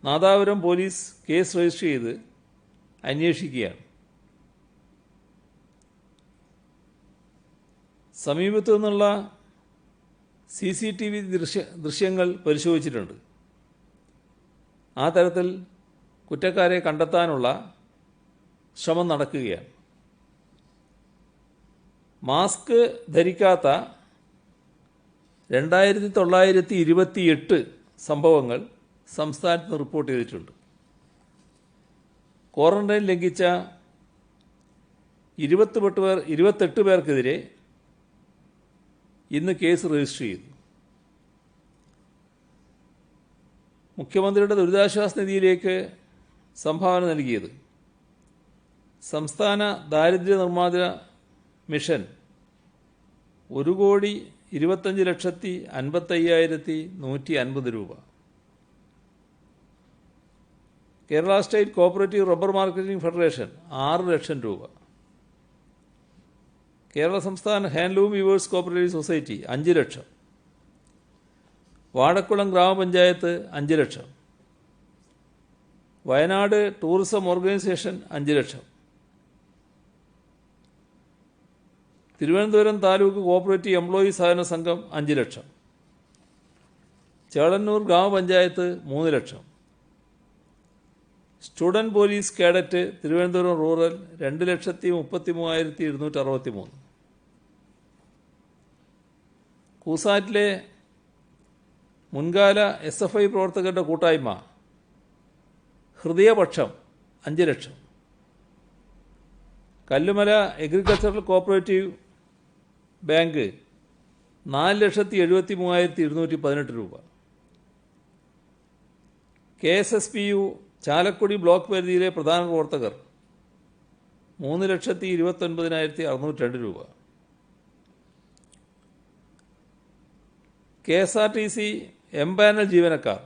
നാദാപുരം പോലീസ് കേസ് രജിസ്റ്റർ ചെയ്ത് അന്വേഷിക്കുകയാണ്. സമീപത്തു നിന്നുള്ള CCTV ദൃശ്യങ്ങൾ പരിശോധിച്ചിട്ടുണ്ട്. ആ തരത്തിൽ കുറ്റക്കാരെ കണ്ടെത്താനുള്ള ശ്രമം നടക്കുകയാണ്. മാസ്ക് ധരിക്കാത്ത 2928 സംഭവങ്ങൾ സംസ്ഥാനത്ത് റിപ്പോർട്ട് ചെയ്തിട്ടുണ്ട്. ക്വാറന്റൈൻ ലംഘിച്ച 28 പേർക്കെതിരെ ഇന്ന് കേസ് രജിസ്റ്റർ ചെയ്തു. മുഖ്യമന്ത്രിയുടെ ദുരിതാശ്വാസ നിധിയിലേക്ക് സംഭാവന നൽകിയത് സംസ്ഥാന ദാരിദ്ര്യ നിർമ്മാർജ്ജന മിഷൻ 1,25,55,150 രൂപ. Kerala state cooperative rubber marketing federation 6 ലക്ഷം രൂപ. കേരള സംസ്ഥാന ഹാൻഡ്ലൂം വീവേഴ്സ് കോഓപ്പറേറ്റീവ് സൊസൈറ്റി 5 ലക്ഷം. വാഴക്കുളം ഗ്രാമപഞ്ചായത്ത് 5 ലക്ഷം. വയനാട് ടൂറിസം ഓർഗനൈസേഷൻ 5 ലക്ഷം. തിരുവനന്തപുരം താലൂക്ക് കോഓപ്പറേറ്റീവ് എംപ്ലോയീസ് സഹകരണ സംഘം 5 ലക്ഷം. ചേളന്നൂർ ഗ്രാമപഞ്ചായത്ത് 3 ലക്ഷം. Student police cadet Thiruvananthapuram rural 2,33,263. കൂസാറ്റിലെ മുൻകാല SFI പ്രവർത്തകരുടെ കൂട്ടായ്മ ഹൃദയപക്ഷം 5 ലക്ഷം. കല്ലുമല അഗ്രികൾച്ചറൽ കോഓപ്പറേറ്റീവ് ബാങ്ക് 4,73,218 രൂപ. KSSPU ചാലക്കുടി ബ്ലോക്ക് പരിധിയിലെ പ്രധാന പ്രവർത്തകർ 3,29,602 രൂപ. KSRTC എംപാനൽ ജീവനക്കാർ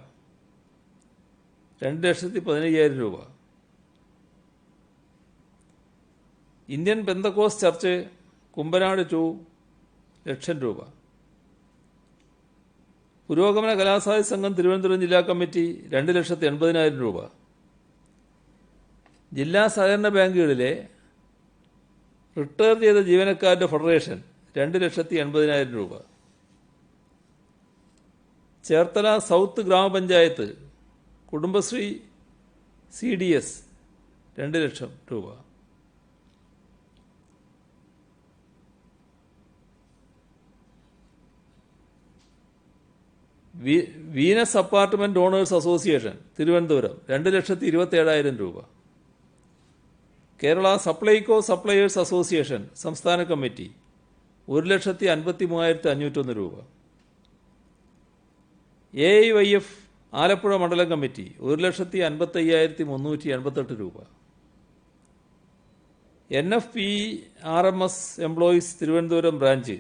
2,15,000 രൂപ. ഇന്ത്യൻ പെന്തക്കോസ് ചർച്ച് കുമ്പനാട് 2 ലക്ഷം രൂപ. പുരോഗമന കലാസാഹിത്യ സംഘം തിരുവനന്തപുരം ജില്ലാ കമ്മിറ്റി 2,80,000 രൂപ. ജില്ലാ സഹകരണ ബാങ്കുകളിലെ റിട്ടയർ ചെയ്ത ജീവനക്കാരുടെ ഫെഡറേഷൻ 2,80,000 രൂപ. ചേർത്തല സൗത്ത് ഗ്രാമപഞ്ചായത്ത് കുടുംബശ്രീ CDS 2 ലക്ഷം രൂപ. Venus apartment owners association Thiruvananthapuram 2,27,000 രൂപ. കേരള സപ്ലൈകോ സപ്ലയേഴ്സ് അസോസിയേഷൻ സംസ്ഥാന കമ്മിറ്റി 1,53,501 രൂപ. AIYF ആലപ്പുഴ മണ്ഡലം കമ്മിറ്റി 1,55,388 രൂപ. NFPRMS എംപ്ലോയീസ് തിരുവനന്തപുരം ബ്രാഞ്ച്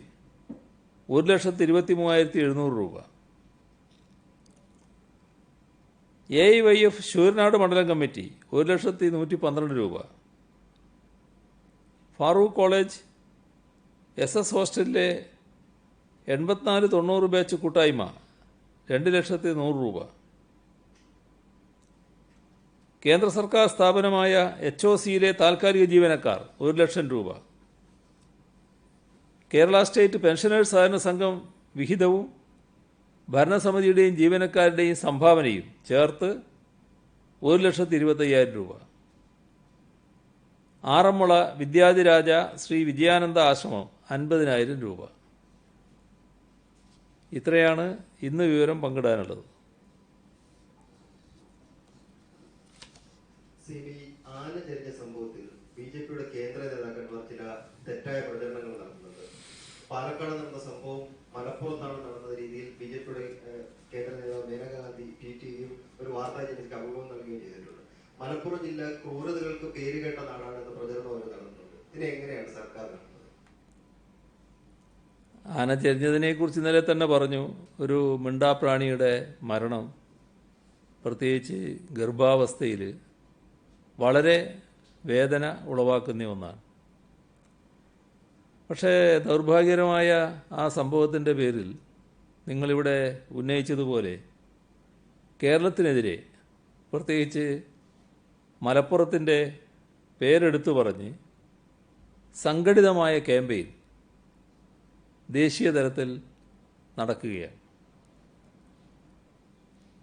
1,23,700 രൂപ. AIYF ശൂരനാട് മണ്ഡലം കമ്മിറ്റി 1,112 രൂപ. ഫാറൂഖ് കോളേജ് SS ഹോസ്റ്റലിലെ 84-90 ബാച്ച് കൂട്ടായ്മ 2,100,000 രൂപ. കേന്ദ്ര സർക്കാർ സ്ഥാപനമായ HOCയിലെ താൽക്കാലിക ജീവനക്കാർ 1 ലക്ഷം രൂപ. കേരള സ്റ്റേറ്റ് പെൻഷനേഴ്സ് സഹകരണ സംഘം വിഹിതവും ഭരണസമിതിയുടെയും ജീവനക്കാരുടെയും സംഭാവനയും ചേർത്ത് 1,25,000 രൂപ. ആറന്മുള വിദ്യാധിരാജ ശ്രീ വിജയാനന്ദ ആശ്രമം 50,000 രൂപ. ഇത്രയാണ് ഇന്ന് വിവരം പങ്കിടാനുള്ളത്. ആന ജനിച്ച സംഭവത്തിൽ BJPയുടെ കേന്ദ്ര നേതാക്കന്മാർ ചില തെറ്റായ പ്രചരണങ്ങൾ നടത്തുന്നു. പാലക്കാട് നടന്ന സംഭവം മലപ്പുറത്താണ് നടന്ന രീതിയിൽ ബിജെപിയുടെ കേന്ദ്ര നേതാവ് മേനക ഗാന്ധി ട്വീറ്റ് ചെയ്യുകയും ഒരു വാർത്താ ഏജൻസിക്ക് അഭിമുഖം നൽകുകയും ചെയ്തിട്ടുണ്ട്. മലപ്പുറം ജില്ല ക്രൂരതകൾക്ക് പേരുകേട്ട നാടാണ് എന്ന പ്രചരണം അവർ നടത്തുന്നുണ്ട്. ഇതിനെ എങ്ങനെയാണ് സർക്കാർ കാണുന്നത്? ആന ചെരിഞ്ഞതിനെ കുറിച്ച് ഇന്നലെ തന്നെ പറഞ്ഞു. ഒരു മിണ്ടാപ്രാണിയുടെ മരണം പ്രത്യേകിച്ച് ഗർഭാവസ്ഥയിൽ വളരെ വേദന ഉളവാക്കുന്ന ഒന്നാണ്. പക്ഷേ ദൗർഭാഗ്യകരമായ ആ സംഭവത്തിൻ്റെ പേരിൽ നിങ്ങളിവിടെ ഉന്നയിച്ചതുപോലെ കേരളത്തിനെതിരെ പ്രത്യേകിച്ച് മലപ്പുറത്തിൻ്റെ പേരെടുത്തു പറഞ്ഞ് സംഘടിതമായ ക്യാമ്പയിൻ ദേശീയ തലത്തിൽ നടക്കുകയാണ്.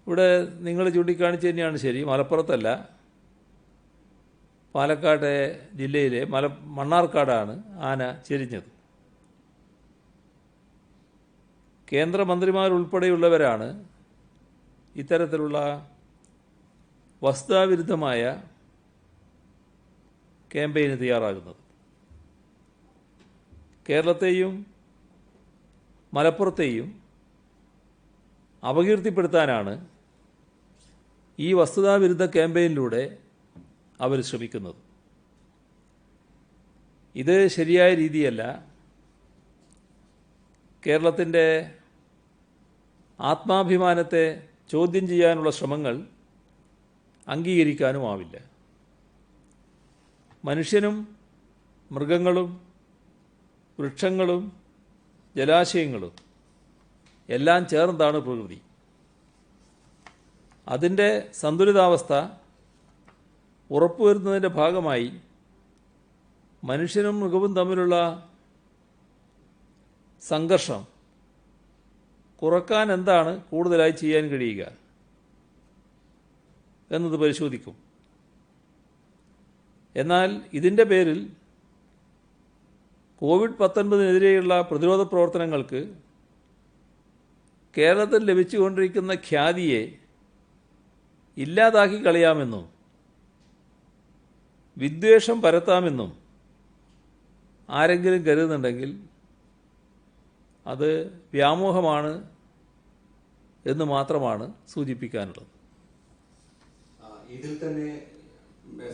ഇവിടെ നിങ്ങൾ ചൂണ്ടിക്കാണിച്ച് തന്നെയാണ് ശരി. മലപ്പുറത്തല്ല, പാലക്കാട് ജില്ലയിലെ മണ്ണാർക്കാടാണ് ആന ചെരിഞ്ഞത്. കേന്ദ്രമന്ത്രിമാരുൾപ്പെടെയുള്ളവരാണ് ഇത്തരത്തിലുള്ള വസ്തുതാവിരുദ്ധമായ ക്യാമ്പയിന് തയ്യാറാകുന്നത്. കേരളത്തെയും മലപ്പുറത്തെയും അപകീർത്തിപ്പെടുത്താനാണ് ഈ വസ്തുതാവിരുദ്ധ ക്യാമ്പയിനിലൂടെ അവർ ശ്രമിക്കുന്നത്. ഇത് ശരിയായ രീതിയല്ല. കേരളത്തിൻ്റെ ആത്മാഭിമാനത്തെ ചോദ്യം ചെയ്യാനുള്ള ശ്രമങ്ങൾ അംഗീകരിക്കാനുമാവില്ല. മനുഷ്യനും മൃഗങ്ങളും വൃക്ഷങ്ങളും ജലാശയങ്ങളും എല്ലാം ചേർന്നതാണ് പ്രകൃതി. അതിൻ്റെ സന്തുലിതാവസ്ഥ ഉറപ്പുവരുത്തുന്നതിൻ്റെ ഭാഗമായി മനുഷ്യനും മൃഗവും തമ്മിലുള്ള സംഘർഷം കുറക്കാൻ എന്താണ് കൂടുതലായി ചെയ്യാൻ കഴിയുക എന്നത് പരിശോധിക്കും. എന്നാൽ ഇതിൻ്റെ പേരിൽ കോവിഡ്-19-നെതിരെയുള്ള പ്രതിരോധ പ്രവർത്തനങ്ങൾക്ക് കേരളത്തിൽ ലഭിച്ചുകൊണ്ടിരിക്കുന്ന ഖ്യാതിയെ ഇല്ലാതാക്കി കളയാമെന്നും വിദ്വേഷം പരത്താമെന്നും ആരെങ്കിലും കരുതുന്നുണ്ടെങ്കിൽ അത് വ്യാമോഹമാണ് എന്ന് മാത്രമാണ് സൂചിപ്പിക്കാനുള്ളത്. ഇതിൽ തന്നെ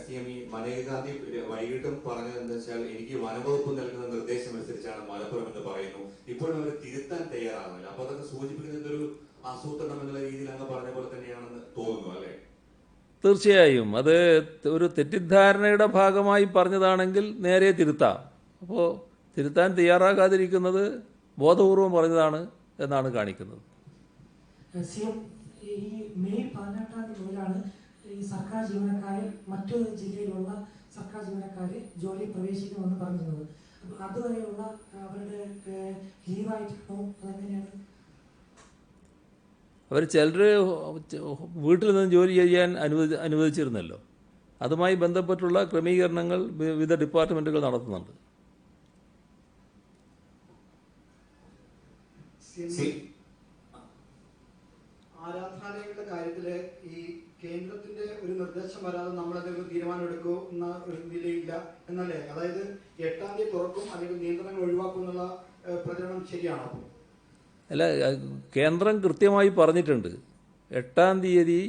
CME മനേക ഗാന്ധി വൈകിട്ടും പറഞ്ഞത് എന്താ വെച്ചാൽ, എനിക്ക് വനവകുപ്പ് നൽകുന്ന നിർദ്ദേശം അനുസരിച്ചാണ് മലപ്പുറം എന്ന് പറയുന്നു. ഇപ്പോഴും അവർ തിരുത്താൻ തയ്യാറാകുന്നില്ല. അപ്പൊ അതൊക്കെ സൂചിപ്പിക്കുന്നത് ഒരു ആസൂത്രണം എന്നുള്ള രീതിയിൽ അങ്ങ് പറഞ്ഞ പോലെ തന്നെയാണെന്ന് തോന്നുന്നു, അല്ലേ? തീർച്ചയായും അത് ഒരു തെറ്റിദ്ധാരണയുടെ ഭാഗമായി പറഞ്ഞതാണെങ്കിൽ നേരെ തിരുത്താം. അപ്പോൾ തിരുത്താൻ തയ്യാറാകാതിരിക്കുന്നത് ബോധപൂർവം പറഞ്ഞതാണ് എന്നാണ് കാണിക്കുന്നത്. ഈ മെയ് 18 മുതലാണ് ഈ സർക്കാർ ജീവനക്കാരെ മറ്റൊരു ജില്ലയിലുള്ള സർക്കാർ ജീവനക്കാരെ ജോലി പ്രവേശിക്കുമെന്ന് പറഞ്ഞിരുന്നത്. അതുവരെയുള്ള അവരുടെ ലീവായിട്ടാണോ അതെങ്ങനെയാണ്? അവർ ചിലർ വീട്ടിൽ നിന്ന് ജോലി ചെയ്യാൻ അനുവദിച്ചിരുന്നല്ലോ. അതുമായി ബന്ധപ്പെട്ടുള്ള ക്രമീകരണങ്ങൾ വിവിധ ഡിപ്പാർട്ട്മെൻറ്റുകൾ നടത്തുന്നുണ്ട്. ആരാധനാലയങ്ങളുടെ കാര്യത്തില് ഈ കേന്ദ്രത്തിന്റെ ഒരു നിർദ്ദേശം വരാതെ നമ്മളതിന് തീരുമാനം എടുക്കുന്ന ഒരു നിലയില്ല എന്നല്ലേ? അതായത് 8-ാം തീയതി തുറക്കും അല്ലെങ്കിൽ നിയന്ത്രണങ്ങൾ ഒഴിവാക്കും എന്നുള്ള പ്രചരണം ശരിയാണോ? അല്ല, കേന്ദ്രം കൃത്യമായി പറഞ്ഞിട്ടുണ്ട് 8-ാം തീയതി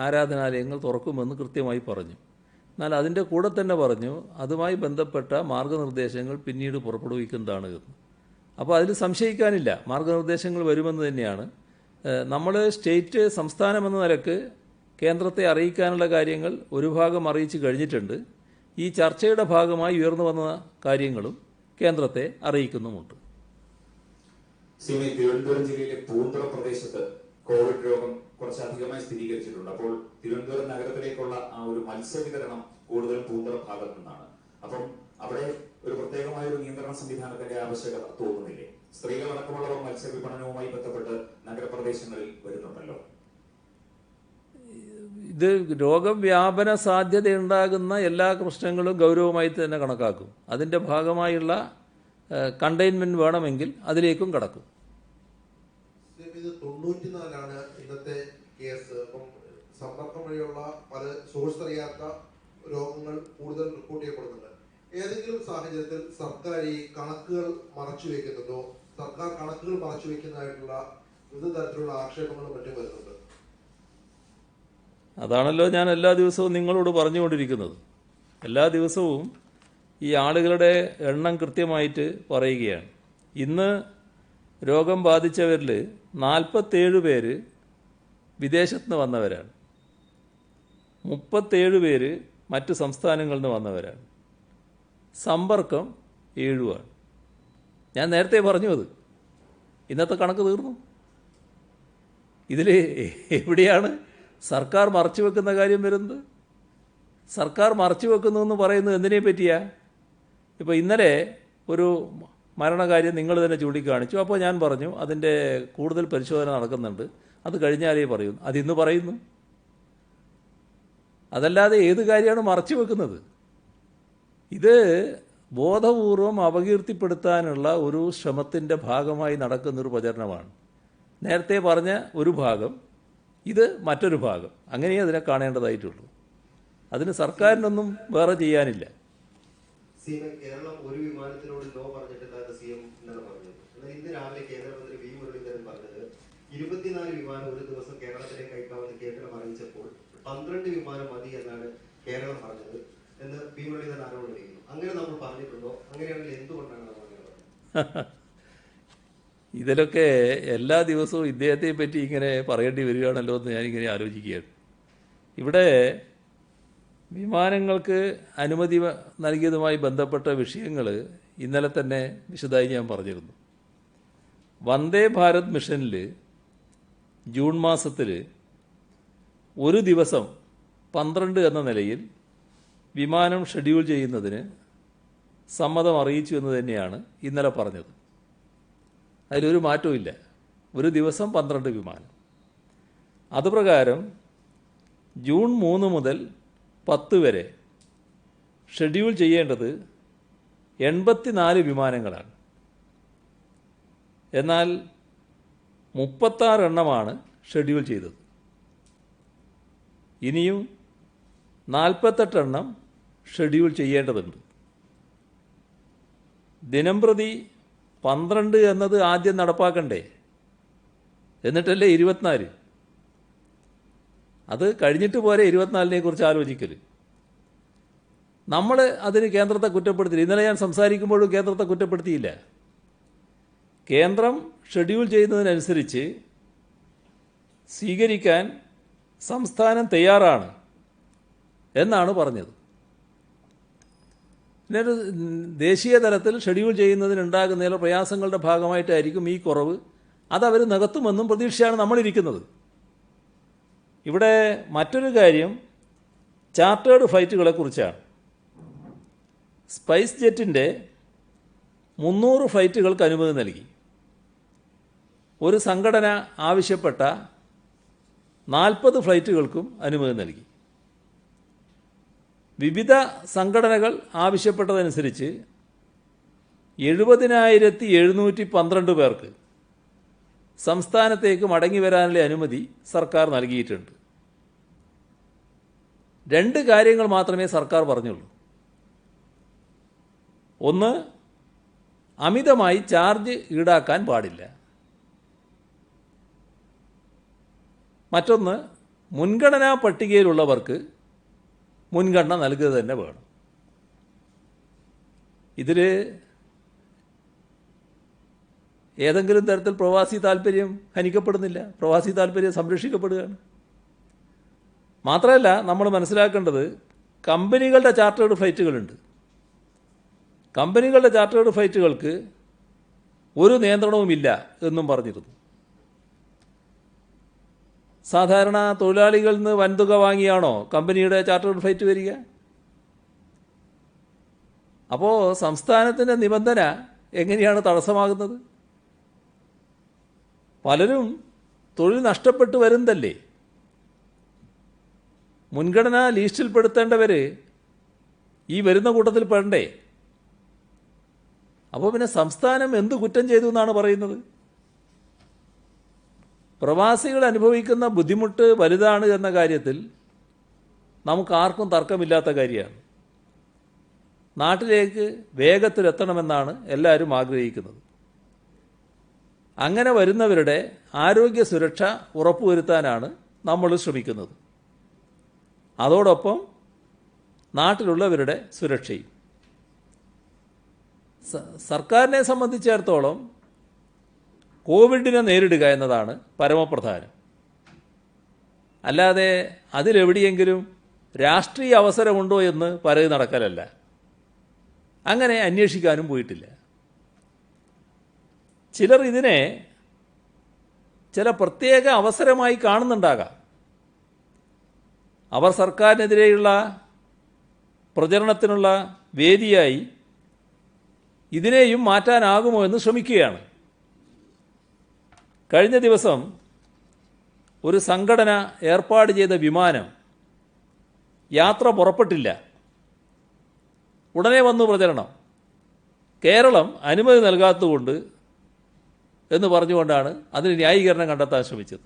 ആരാധനാലയങ്ങൾ തുറക്കുമെന്ന് കൃത്യമായി പറഞ്ഞു. എന്നാൽ അതിൻ്റെ കൂടെ തന്നെ പറഞ്ഞു അതുമായി ബന്ധപ്പെട്ട മാർഗനിർദ്ദേശങ്ങൾ പിന്നീട് പുറപ്പെടുവിക്കുന്നതാണ് എന്ന്. അപ്പോൾ അതിൽ സംശയിക്കാനില്ല, മാർഗനിർദ്ദേശങ്ങൾ വരുമെന്ന് തന്നെയാണ്. നമ്മൾ സ്റ്റേറ്റ് സംസ്ഥാനം എന്ന നിലക്ക് കേന്ദ്രത്തെ അറിയിക്കാനുള്ള കാര്യങ്ങൾ ഒരു ഭാഗം അറിയിച്ചു കഴിഞ്ഞിട്ടുണ്ട്. ഈ ചർച്ചയുടെ ഭാഗമായി ഉയർന്നു വന്ന കാര്യങ്ങളും കേന്ദ്രത്തെ അറിയിക്കുന്നുമുണ്ട്. തിരുവനന്തപുരം ജില്ലയിലെ പൂന്തറ പ്രദേശത്ത് കോവിഡ് രോഗം കുറച്ചധികമായി സ്ഥിരീകരിച്ചിട്ടുണ്ട്. അപ്പോൾ തിരുവനന്തപുരം നഗരത്തിലേക്കുള്ള ആ ഒരു മത്സ്യവിതരണം കൂടുതലും പൂന്തറ ഭാഗത്തു നിന്നാണ്. അപ്പം അവിടെ ഒരു പ്രത്യേകമായ ഒരു നിയന്ത്രണ സംവിധാനത്തിന്റെ ആവശ്യകത തോന്നുന്നില്ലേ? സ്ത്രീകളടക്കമുള്ളവർ മത്സ്യവിപണനവുമായി ബന്ധപ്പെട്ട് നഗരപ്രദേശങ്ങളിൽ വരുന്നുണ്ടല്ലോ. ഇത് രോഗവ്യാപന സാധ്യതയുണ്ടാകുന്ന എല്ലാ പ്രശ്നങ്ങളും ഗൗരവമായി തന്നെ കണക്കാക്കും. അതിൻ്റെ ഭാഗമായുള്ള കണ്ടെയ്ൻമെന്റ് വേണമെങ്കിൽ അതിലേക്കും കടക്കും. ഇത് 94 ഇന്നത്തെ കേസ്. അപ്പം സമ്പർക്കം വഴിയുള്ള പല സോഴ്സ് അറിയാത്ത രോഗങ്ങൾ കൂടുതൽ റിപ്പോർട്ട് ചെയ്യപ്പെടുന്നുണ്ട്. ഏതെങ്കിലും സാഹചര്യത്തിൽ സർക്കാർ ഈ കണക്കുകൾ മറച്ചു വെക്കുന്നുണ്ടോ? സർക്കാർ കണക്കുകൾ മറച്ചു വെക്കുന്നതായിട്ടുള്ള വിവിധ തരത്തിലുള്ള ആക്ഷേപങ്ങളും മറ്റും വരുന്നുണ്ട്. അതാണല്ലോ ഞാൻ എല്ലാ ദിവസവും നിങ്ങളോട് പറഞ്ഞുകൊണ്ടിരിക്കുന്നത്. എല്ലാ ദിവസവും ഈ ആളുകളുടെ എണ്ണം കൃത്യമായിട്ട് പറയുകയാണ്. ഇന്ന് രോഗം ബാധിച്ചവരിൽ 47 പേര് വിദേശത്ത് നിന്ന് വന്നവരാണ്, 37 പേര് മറ്റ് സംസ്ഥാനങ്ങളിൽ നിന്ന് വന്നവരാണ്, സമ്പർക്കം 7 ഞാൻ നേരത്തെ പറഞ്ഞു അത്. ഇന്നത്തെ കണക്ക് തീർന്നു. ഇതിൽ എവിടെയാണ് സർക്കാർ മറച്ചു വെക്കുന്ന കാര്യം വരുന്നത്? സർക്കാർ മറച്ചു വെക്കുന്നു എന്ന് പറയുന്നത് എന്തിനെ പറ്റിയാ? ഇപ്പോൾ ഇന്നലെ ഒരു മരണകാര്യം നിങ്ങൾ തന്നെ ചൂണ്ടിക്കാണിച്ചു. അപ്പോൾ ഞാൻ പറഞ്ഞു അതിൻ്റെ കൂടുതൽ പരിശോധന നടക്കുന്നുണ്ട്, അത് കഴിഞ്ഞാലേ പറയൂ. അതിന്ന് പറയുന്നു. അതല്ലാതെ ഏത് കാര്യമാണ് മറച്ചു വെക്കുന്നത്? ഇത് ബോധപൂർവം അപകീർത്തിപ്പെടുത്താനുള്ള ഒരു ശ്രമത്തിൻ്റെ ഭാഗമായി നടക്കുന്നൊരു പ്രചരണമാണ്. നേരത്തെ പറഞ്ഞ ഒരു ഭാഗം, ഇത് മറ്റൊരു ഭാഗം. അങ്ങനെയേ അതിനെ കാണേണ്ടതായിട്ടുള്ളൂ. അതിന് സർക്കാരിനൊന്നും വേറെ ചെയ്യാനില്ല. കേരളം ഒരു വിമാനത്തിനോട് നോ പറഞ്ഞിട്ടില്ലാത്ത CM ഇന്നലെ പറഞ്ഞത്. എന്നാൽ ഇന്ന് രാവിലെ കേന്ദ്രമന്ത്രി വി മുരളീധരൻ പറഞ്ഞത് 24 വിമാനം ഒരു ദിവസം കേരളത്തിലേക്ക് അയക്കാമെന്ന് കേന്ദ്രം അറിയിച്ചപ്പോൾ 12 വിമാനം മതി എന്നാണ് കേരളം പറഞ്ഞത് എന്ന് വി മുരളീധരൻ ആരോപിക്കുന്നു. അങ്ങനെ നമ്മൾ പറഞ്ഞിട്ടുണ്ടോ? അങ്ങനെയാണെങ്കിൽ എന്തുകൊണ്ടാണ് നമ്മൾ അങ്ങനെ പറഞ്ഞത്? ഇതിലൊക്കെ എല്ലാ ദിവസവും ഇദ്ദേഹത്തെ പറ്റി ഇങ്ങനെ പറയേണ്ടി വരികയാണല്ലോ എന്ന് ഞാനിങ്ങനെ ആലോചിക്കുകയാണ്. ഇവിടെ വിമാനങ്ങൾക്ക് അനുമതി നൽകിയതുമായി ബന്ധപ്പെട്ട വിഷയങ്ങൾ ഇന്നലെ തന്നെ വിശദമായി ഞാൻ പറഞ്ഞിരുന്നു. വന്ദേ ഭാരത് മിഷനിൽ ജൂൺ മാസത്തിൽ ഒരു ദിവസം 12 എന്ന നിലയിൽ വിമാനം ഷെഡ്യൂൾ ചെയ്യുന്നതിന് സമ്മതം അറിയിച്ചു എന്ന് തന്നെയാണ് ഇന്നലെ പറഞ്ഞത്. അതിലൊരു മാറ്റവും ഇല്ല. ഒരു ദിവസം 12 വിമാനം. അതുപ്രകാരം ജൂൺ 3 മുതൽ 10 വരെ ഷെഡ്യൂൾ ചെയ്യേണ്ടത് 84 വിമാനങ്ങളാണ്. എന്നാൽ 36 എണ്ണമാണ് ഷെഡ്യൂൾ ചെയ്തത്. ഇനിയും 48 എണ്ണം ഷെഡ്യൂൾ ചെയ്യേണ്ടതുണ്ട്. ദിനംപ്രതി 12 എന്നത് ആദ്യം നടപ്പാക്കണ്ടേ? എന്നിട്ടല്ലേ 24? അത് കഴിഞ്ഞിട്ട് പോരെ 24-നെ കുറിച്ച് ആലോചിക്കൽ. നമ്മൾ അതിന് കേന്ദ്രത്തെ കുറ്റപ്പെടുത്തില്ല. ഇന്നലെ ഞാൻ സംസാരിക്കുമ്പോഴും കേന്ദ്രത്തെ കുറ്റപ്പെടുത്തിയില്ല. കേന്ദ്രം ഷെഡ്യൂൾ ചെയ്യുന്നതിനനുസരിച്ച് സ്വീകരിക്കാൻ സംസ്ഥാനം തയ്യാറാണ് എന്നാണ് പറഞ്ഞത്. പിന്നെ ഒരു ദേശീയ തലത്തിൽ ഷെഡ്യൂൾ ചെയ്യുന്നതിനുണ്ടാകുന്ന പ്രയാസങ്ങളുടെ ഭാഗമായിട്ടായിരിക്കും ഈ കുറവ്. അതവർ നികത്തുമെന്നും പ്രതീക്ഷയാണ് നമ്മളിരിക്കുന്നത്. ഇവിടെ മറ്റൊരു കാര്യം ചാർട്ടേഡ് ഫ്ലൈറ്റുകളെക്കുറിച്ചാണ്. സ്പൈസ് ജെറ്റിൻ്റെ 300 ഫ്ലൈറ്റുകൾക്ക് അനുമതി നൽകി. ഒരു സംഘടന ആവശ്യപ്പെട്ട 40 ഫ്ലൈറ്റുകൾക്കും അനുമതി നൽകി. വിവിധ സംഘടനകൾ ആവശ്യപ്പെട്ടതനുസരിച്ച് 70,712 പേർക്ക് സംസ്ഥാനത്തേക്ക് മടങ്ങി വരാനുള്ള അനുമതി സർക്കാർ നൽകിയിട്ടുണ്ട്. 2 കാര്യങ്ങൾ മാത്രമേ സർക്കാർ പറഞ്ഞുള്ളൂ. ഒന്ന്, അമിതമായി ചാർജ് ഈടാക്കാൻ പാടില്ല. മറ്റൊന്ന്, മുൻഗണനാ പട്ടികയിലുള്ളവർക്ക് മുൻഗണന നൽകുക തന്നെ വേണം. ഇതിൽ ഏതെങ്കിലും തരത്തിൽ പ്രവാസി താല്പര്യം ഹനിക്കപ്പെടുന്നില്ല. പ്രവാസി താല്പര്യം സംരക്ഷിക്കപ്പെടുകയാണ്. മാത്രമല്ല, നമ്മൾ മനസ്സിലാക്കേണ്ടത് കമ്പനികളുടെ ചാർട്ടേഡ് ഫ്ലൈറ്റുകളുണ്ട്. കമ്പനികളുടെ ചാർട്ടേഡ് ഫ്ലൈറ്റുകൾക്ക് ഒരു നിയന്ത്രണവുമില്ല എന്നും പറഞ്ഞിരുന്നു. സാധാരണ തൊഴിലാളികളിൽ നിന്ന് വൻതുക വാങ്ങിയാണോ കമ്പനിയുടെ ചാർട്ടേഡ് ഫ്ലൈറ്റ് വരിക? അപ്പോൾ സംസ്ഥാനത്തിൻ്റെ നിബന്ധന എങ്ങനെയാണ് തടസ്സമാകുന്നത്? പലരും തൊഴിൽ നഷ്ടപ്പെട്ടു വരുന്നതല്ലേ. മുൻഗണനാ ലിസ്റ്റിൽപ്പെടുത്തേണ്ടവർ ഈ വരുന്ന കൂട്ടത്തിൽ പെടണ്ടേ? അപ്പോൾ പിന്നെ സംസ്ഥാനം എന്ത് കുറ്റം ചെയ്തു എന്നാണ് പറയുന്നത്? പ്രവാസികൾ അനുഭവിക്കുന്ന ബുദ്ധിമുട്ട് വലുതാണ് എന്ന കാര്യത്തിൽ നമുക്കാർക്കും തർക്കമില്ലാത്ത കാര്യമാണ്. നാട്ടിലേക്ക് വേഗത്തിലെത്തണമെന്നാണ് എല്ലാവരും ആഗ്രഹിക്കുന്നത്. അങ്ങനെ വരുന്നവരുടെ ആരോഗ്യ സുരക്ഷ ഉറപ്പുവരുത്താനാണ് നമ്മൾ ശ്രമിക്കുന്നത്. അതോടൊപ്പം നാട്ടിലുള്ളവരുടെ സുരക്ഷയും. സർക്കാരിനെ സംബന്ധിച്ചിടത്തോളം കോവിഡിനെ നേരിടുക എന്നതാണ് പരമപ്രധാനം. അല്ലാതെ അതിലെവിടെയെങ്കിലും രാഷ്ട്രീയ അവസരമുണ്ടോ എന്ന് പരതി നടക്കലല്ല. അങ്ങനെ അന്വേഷിക്കാനും പോയിട്ടില്ല. ചിലർ ഇതിനെ ചില പ്രത്യേക അവസരമായി കാണുന്നുണ്ടാകാം. അവർ സർക്കാരിനെതിരെയുള്ള പ്രചരണത്തിനുള്ള വേദിയായി ഇതിനെയും മാറ്റാനാകുമോ എന്ന് ശ്രമിക്കുകയാണ്. കഴിഞ്ഞ ദിവസം ഒരു സംഘടന ഏർപ്പാട് ചെയ്ത വിമാനം യാത്ര പുറപ്പെട്ടില്ല. ഉടനെ വന്നു പ്രചരണം, കേരളം അനുമതി നൽകാത്തതുകൊണ്ട് എന്ന് പറഞ്ഞുകൊണ്ടാണ് അതിന് ന്യായീകരണം കണ്ടെത്താൻ ശ്രമിച്ചത്.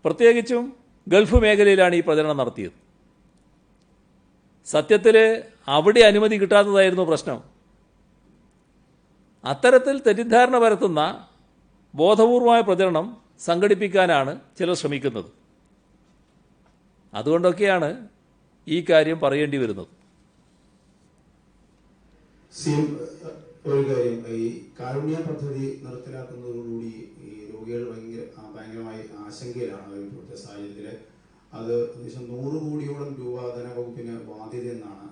പ്രത്യേകിച്ചും ഗൾഫ് മേഖലയിലാണ് ഈ പ്രചരണം നടത്തിയത്. സത്യത്തിൽ അവിടെ അനുമതി കിട്ടാത്തതായിരുന്നു പ്രശ്നം. അത്തരത്തിൽ തെറ്റിദ്ധാരണ പരത്തുന്ന ബോധപൂർവമായ പ്രചരണം സംഘടിപ്പിക്കാനാണ് ചിലർ ശ്രമിക്കുന്നത്. അതുകൊണ്ടൊക്കെയാണ് ഈ കാര്യം പറയേണ്ടി വരുന്നത്. ഒരു കാര്യം, ഈ കാരുണ്യ പദ്ധതി നിർത്തലാക്കുന്നതോടുകൂടി ഈ രോഗികൾ ഭയങ്കരമായി ആശങ്കയിലാണ് ഇപ്പോഴത്തെ സാഹചര്യത്തിൽ. അത് ഏകദേശം 100 കോടിയോളം രൂപ ധനവകുപ്പിന് ബാധ്യതയെന്നാണ്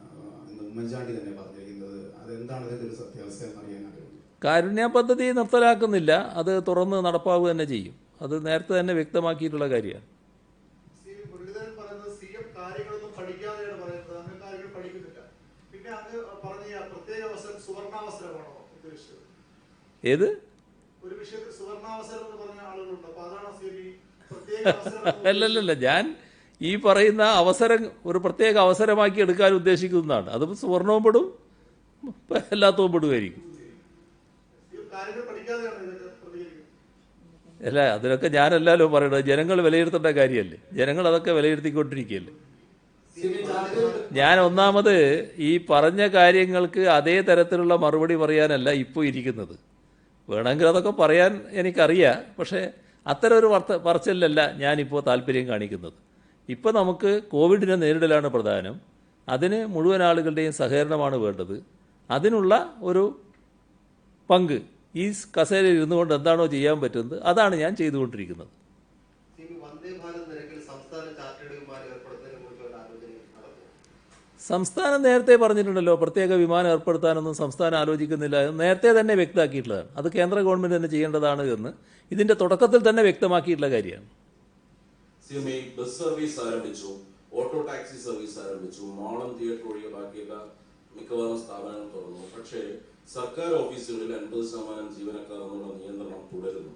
ഇന്ന് ഉമ്മൻചാണ്ടി തന്നെ പറഞ്ഞിരിക്കുന്നത്. അതെന്താണ് ഇതിൻ്റെ ഒരു സത്യാവസ്ഥ എന്നറിയാൻ ആഗ്രഹിക്കുന്നത്. കാരുണ്യ പദ്ധതി നിർത്തലാക്കുന്നില്ല, അത് തുറന്ന് നടപ്പാവുക തന്നെ ചെയ്യും. അത് നേരത്തെ തന്നെ വ്യക്തമാക്കിയിട്ടുള്ള കാര്യമാണ്. മുരളീധരൻ പറയുന്നത് CM കാര്യങ്ങളൊന്നും പഠിക്കാതെയാണ് പറയുന്നത്, അങ്ങനെ കാര്യങ്ങൾ പഠിക്കുന്നില്ല. പിന്നെ അങ്ങ് പറഞ്ഞ പ്രത്യേക അവസരം സുവർണാവസരമാണോ ഉദ്ദേശിച്ചത്? ഏത് ഒരു വിഷയത്തിൽ സുവർണാവസരം എന്ന് പറഞ്ഞ ആളുകളുണ്ട്, അപ്പൊ അതാണ് CM പ്രത്യേക അവസരം? അല്ലല്ല, ഞാൻ ഈ പറയുന്ന അവസരം ഒരു പ്രത്യേക അവസരമാക്കി എടുക്കാൻ ഉദ്ദേശിക്കുന്നതാണ്. അത് സുവർണവും പെടും, എല്ലാത്തവും പെടുമായിരിക്കും. കാര്യങ്ങൾ പഠിക്കാതെയാണ് ഇതൊക്കെ പ്രതികരിക്കുന്നത്. അല്ല, അതിനൊക്കെ ഞാനല്ലല്ലോ പറയണത്, ജനങ്ങൾ വിലയിരുത്തേണ്ട കാര്യമല്ലേ. ജനങ്ങൾ അതൊക്കെ വിലയിരുത്തിക്കൊണ്ടിരിക്കുകയല്ലേ. ഞാൻ ഒന്നാമത് ഈ പറഞ്ഞ കാര്യങ്ങൾക്ക് അതേ തരത്തിലുള്ള മറുപടി പറയാനല്ല ഇപ്പോൾ ഇരിക്കുന്നത്. വേണമെങ്കിൽ അതൊക്കെ പറയാൻ എനിക്കറിയാം, പക്ഷേ അത്തരം ഒരു പറച്ചിലല്ല ഞാനിപ്പോൾ താല്പര്യം കാണിക്കുന്നത്. ഇപ്പോൾ നമുക്ക് കോവിഡിനെ നേരിടലാണ് പ്രധാനം. അതിന് മുഴുവൻ ആളുകളുടെയും സഹകരണമാണ് വേണ്ടത്. അതിനുള്ള ഒരു പങ്ക് ഈ കസേരയിൽ ഇരുന്നു കൊണ്ട് എന്താണോ ചെയ്യാൻ പറ്റുന്നത് അതാണ് ഞാൻ ചെയ്തുകൊണ്ടിരിക്കുന്നത്. വന്ദേ ഭാരത് നിരക്കിൽ സംസ്ഥാന ചാർട്ടേഡ് വിമാനം ഏർപ്പെടുത്തുന്നതിനെ കുറിച്ചുള്ള ആലോചന നടത്തും. സംസ്ഥാനം നേരത്തെ പറഞ്ഞിട്ടുണ്ടല്ലോ, പ്രത്യേക വിമാനം ഏർപ്പെടുത്താനൊന്നും സംസ്ഥാനം ആലോചിക്കുന്നില്ല. നേരത്തെ തന്നെ വ്യക്തമാക്കിയിട്ടുള്ളതാണ്. അത് കേന്ദ്ര ഗവൺമെന്റ് തന്നെ ചെയ്യേണ്ടതാണ് എന്ന് ഇതിന്റെ തുടക്കത്തിൽ തന്നെ വ്യക്തമാക്കിയിട്ടുള്ള കാര്യമാണ്. ബസ് സർവീസ് ആരംഭിച്ചു, ഓട്ടോ ടാക്സി സർവീസ് ആരംഭിച്ചു, മോളും തിയേറ്റർ ഒഴികെ ബാക്കിയുള്ള മിക്കവാറും സ്ഥാപനങ്ങൾ തുറന്നു. പക്ഷേ സർക്കാർ ഓഫീസുകളിൽ 50% ജീവനക്കാർ എന്നുള്ള നിയന്ത്രണം തുടരുന്നു.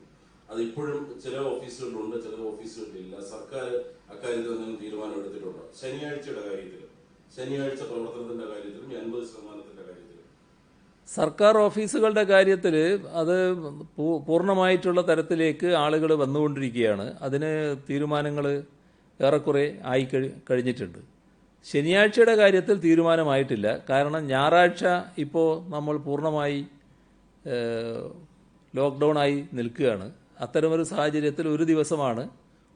അതിപ്പോഴും ചില ഓഫീസുകളിലുണ്ട്, ചില ഓഫീസുകളിലില്ല. സർക്കാർ അക്കാര്യത്തിൽ എന്തെങ്കിലും തീരുമാനം എടുത്തിട്ടുണ്ടോ? ശനിയാഴ്ചയുടെ കാര്യത്തിൽ, ശനിയാഴ്ച പ്രവർത്തനത്തിന്റെ കാര്യത്തിലും 80%ത്തിന്റെ കാര്യത്തിലും. സർക്കാർ ഓഫീസുകളുടെ കാര്യത്തിൽ അത് പൂർണ്ണമായിട്ടുള്ള തരത്തിലേക്ക് ആളുകൾ വന്നുകൊണ്ടിരിക്കുകയാണ്. അതിന് തീരുമാനങ്ങൾ ഏറെക്കുറെ ആയി കഴിഞ്ഞിട്ടുണ്ട്. ശനിയാഴ്ചയുടെ കാര്യത്തിൽ തീരുമാനമായിട്ടില്ല. കാരണം ഞായറാഴ്ച ഇപ്പോൾ നമ്മൾ പൂർണ്ണമായി ലോക്ക്ഡൗണായി നിൽക്കുകയാണ്. അത്തരമൊരു സാഹചര്യത്തിൽ ഒരു ദിവസമാണ്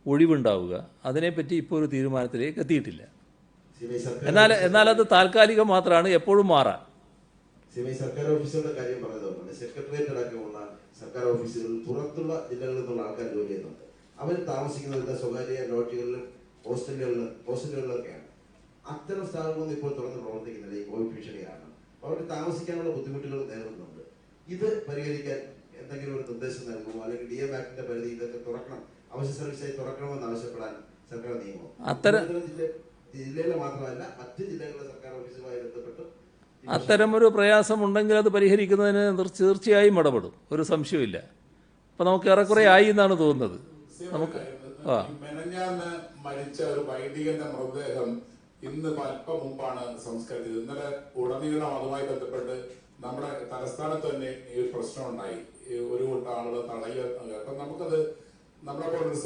ഒഴിവുണ്ടാവുക. അതിനെപ്പറ്റി ഇപ്പോൾ ഒരു തീരുമാനത്തിലേക്ക് എത്തിയിട്ടില്ല. എന്നാൽ അത് താൽക്കാലികം മാത്രമാണ്, എപ്പോഴും മാറാം. സർക്കാർ ഓഫീസുകളുടെ കാര്യം പറഞ്ഞതുകൊണ്ട് സെക്രട്ടേറിയറ്റ് അടക്കമുള്ള സർക്കാർ ഓഫീസുകളിൽ പുറത്തുള്ള ജില്ലകളിൽ നിന്നുള്ള ആൾക്കാർ ജോലി ചെയ്യുന്നുണ്ട്. അവർ താമസിക്കുന്നത് സ്വകാര്യ ലോഡ്ജുകളിലും ഹോസ്റ്റലുകളിലൊക്കെയാണ്. അത്തരം സ്ഥാപനങ്ങളൊന്നും ഇപ്പോൾ തുറന്ന് പ്രവർത്തിക്കുന്നില്ല ഈ കോവിഡ് ഭീഷണി കാരണം. അവർക്ക് താമസിക്കാനുള്ള ബുദ്ധിമുട്ടുകൾ നേരിടുന്നുണ്ട്. ഇത് പരിഹരിക്കാൻ എന്തെങ്കിലും ഒരു നിർദ്ദേശം നൽകുമോ, അല്ലെങ്കിൽ DA ആക്ടിന്റെ പരിധി ഇതൊക്കെ തുറക്കണം, അവശ്യ സർവീസായി തുറക്കണമെന്ന് ആവശ്യപ്പെടാൻ സർക്കാർ നിയമമോ? ജില്ലയിലെ മാത്രമല്ല മറ്റ് ജില്ലകളിലെ സർക്കാർ ഓഫീസുമായി ബന്ധപ്പെട്ട് അത്തരമൊരു പ്രയാസമുണ്ടെങ്കിൽ അത് പരിഹരിക്കുന്നതിന് തീർച്ചയായും ഇടപെടും, ഒരു സംശയമില്ല. അപ്പം നമുക്ക് ഏറെക്കുറെ ആയി എന്നാണ് തോന്നുന്നത്. നമുക്ക് മെനഞ്ഞാന്ന് മരിച്ച ഒരു വൈദികന്റെ മൃതദേഹം ഇന്ന് അല്പം മുമ്പാണ് സംസ്കരിച്ചത്. ഇന്നലെ ഉടനീളം അതുമായി ബന്ധപ്പെട്ട് നമ്മുടെ തലസ്ഥാനത്ത് തന്നെ ഈ ഒരു പ്രശ്നം ഉണ്ടായി. ഒരു കൂട്ടം ആളുകൾ തടയുക. അപ്പൊ നമുക്കത് നമ്മളെ പോലൊരു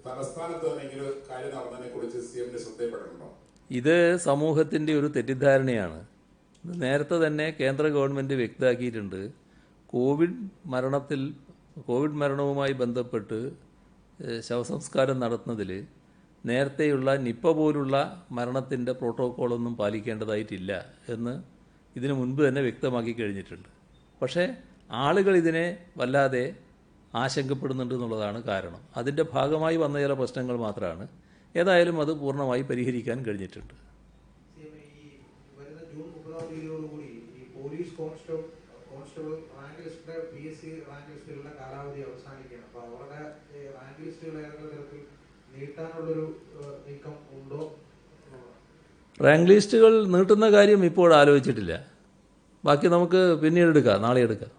തലസ്ഥാനത്ത് തന്നെ ഇങ്ങനെ കാര്യം നടന്നതിനെ കുറിച്ച് CM ശ്രദ്ധയപ്പെട്ടിട്ടുണ്ടോ? ഇത് സമൂഹത്തിൻ്റെ ഒരു തെറ്റിദ്ധാരണയാണ്. ഇത് നേരത്തെ തന്നെ കേന്ദ്ര ഗവൺമെൻറ് വ്യക്തമാക്കിയിട്ടുണ്ട്. കോവിഡ് മരണവുമായി ബന്ധപ്പെട്ട് ശവസംസ്കാരം നടത്തുന്നതിൽ നേരത്തെയുള്ള നിപ്പ പോലുള്ള മരണത്തിൻ്റെ പ്രോട്ടോക്കോളൊന്നും പാലിക്കേണ്ടതായിട്ടില്ല എന്ന് ഇതിനു മുൻപ് തന്നെ വ്യക്തമാക്കി കഴിഞ്ഞിട്ടുണ്ട്. പക്ഷേ ആളുകൾ ഇതിനെ വല്ലാതെ ആശങ്കപ്പെടുന്നുണ്ട് എന്നുള്ളതാണ് കാരണം. അതിൻ്റെ ഭാഗമായി വന്ന ചില പ്രശ്നങ്ങൾ മാത്രമാണ്. ഏതായാലും അത് പൂർണ്ണമായി പരിഹരിക്കാൻ കഴിഞ്ഞിട്ടുണ്ട്. ഈ വരുന്ന ജൂൺ 30-ാം തീയതിയോടുകൂടി ഈ പോലീസ് കോൺസ്റ്റബിൾ റാങ്ക് ലിസ്റ്റിലെ PSC റാങ്ക് ലിസ്റ്റുകളുടെ കാലാവധി അവസാനിക്കുകയാണ്. അപ്പോൾ അവരുടെ റാങ്ക് ലിസ്റ്റുകൾ ഏതെങ്കിലും തരത്തിൽ നീട്ടാനുള്ളൊരു നീക്കം ഉണ്ടോ? റാങ്ക് ലിസ്റ്റുകൾ നീട്ടുന്ന കാര്യം ഇപ്പോൾ ആലോചിച്ചിട്ടില്ല. ബാക്കി നമുക്ക് പിന്നീട് എടുക്കാം, നാളെ എടുക്കാം.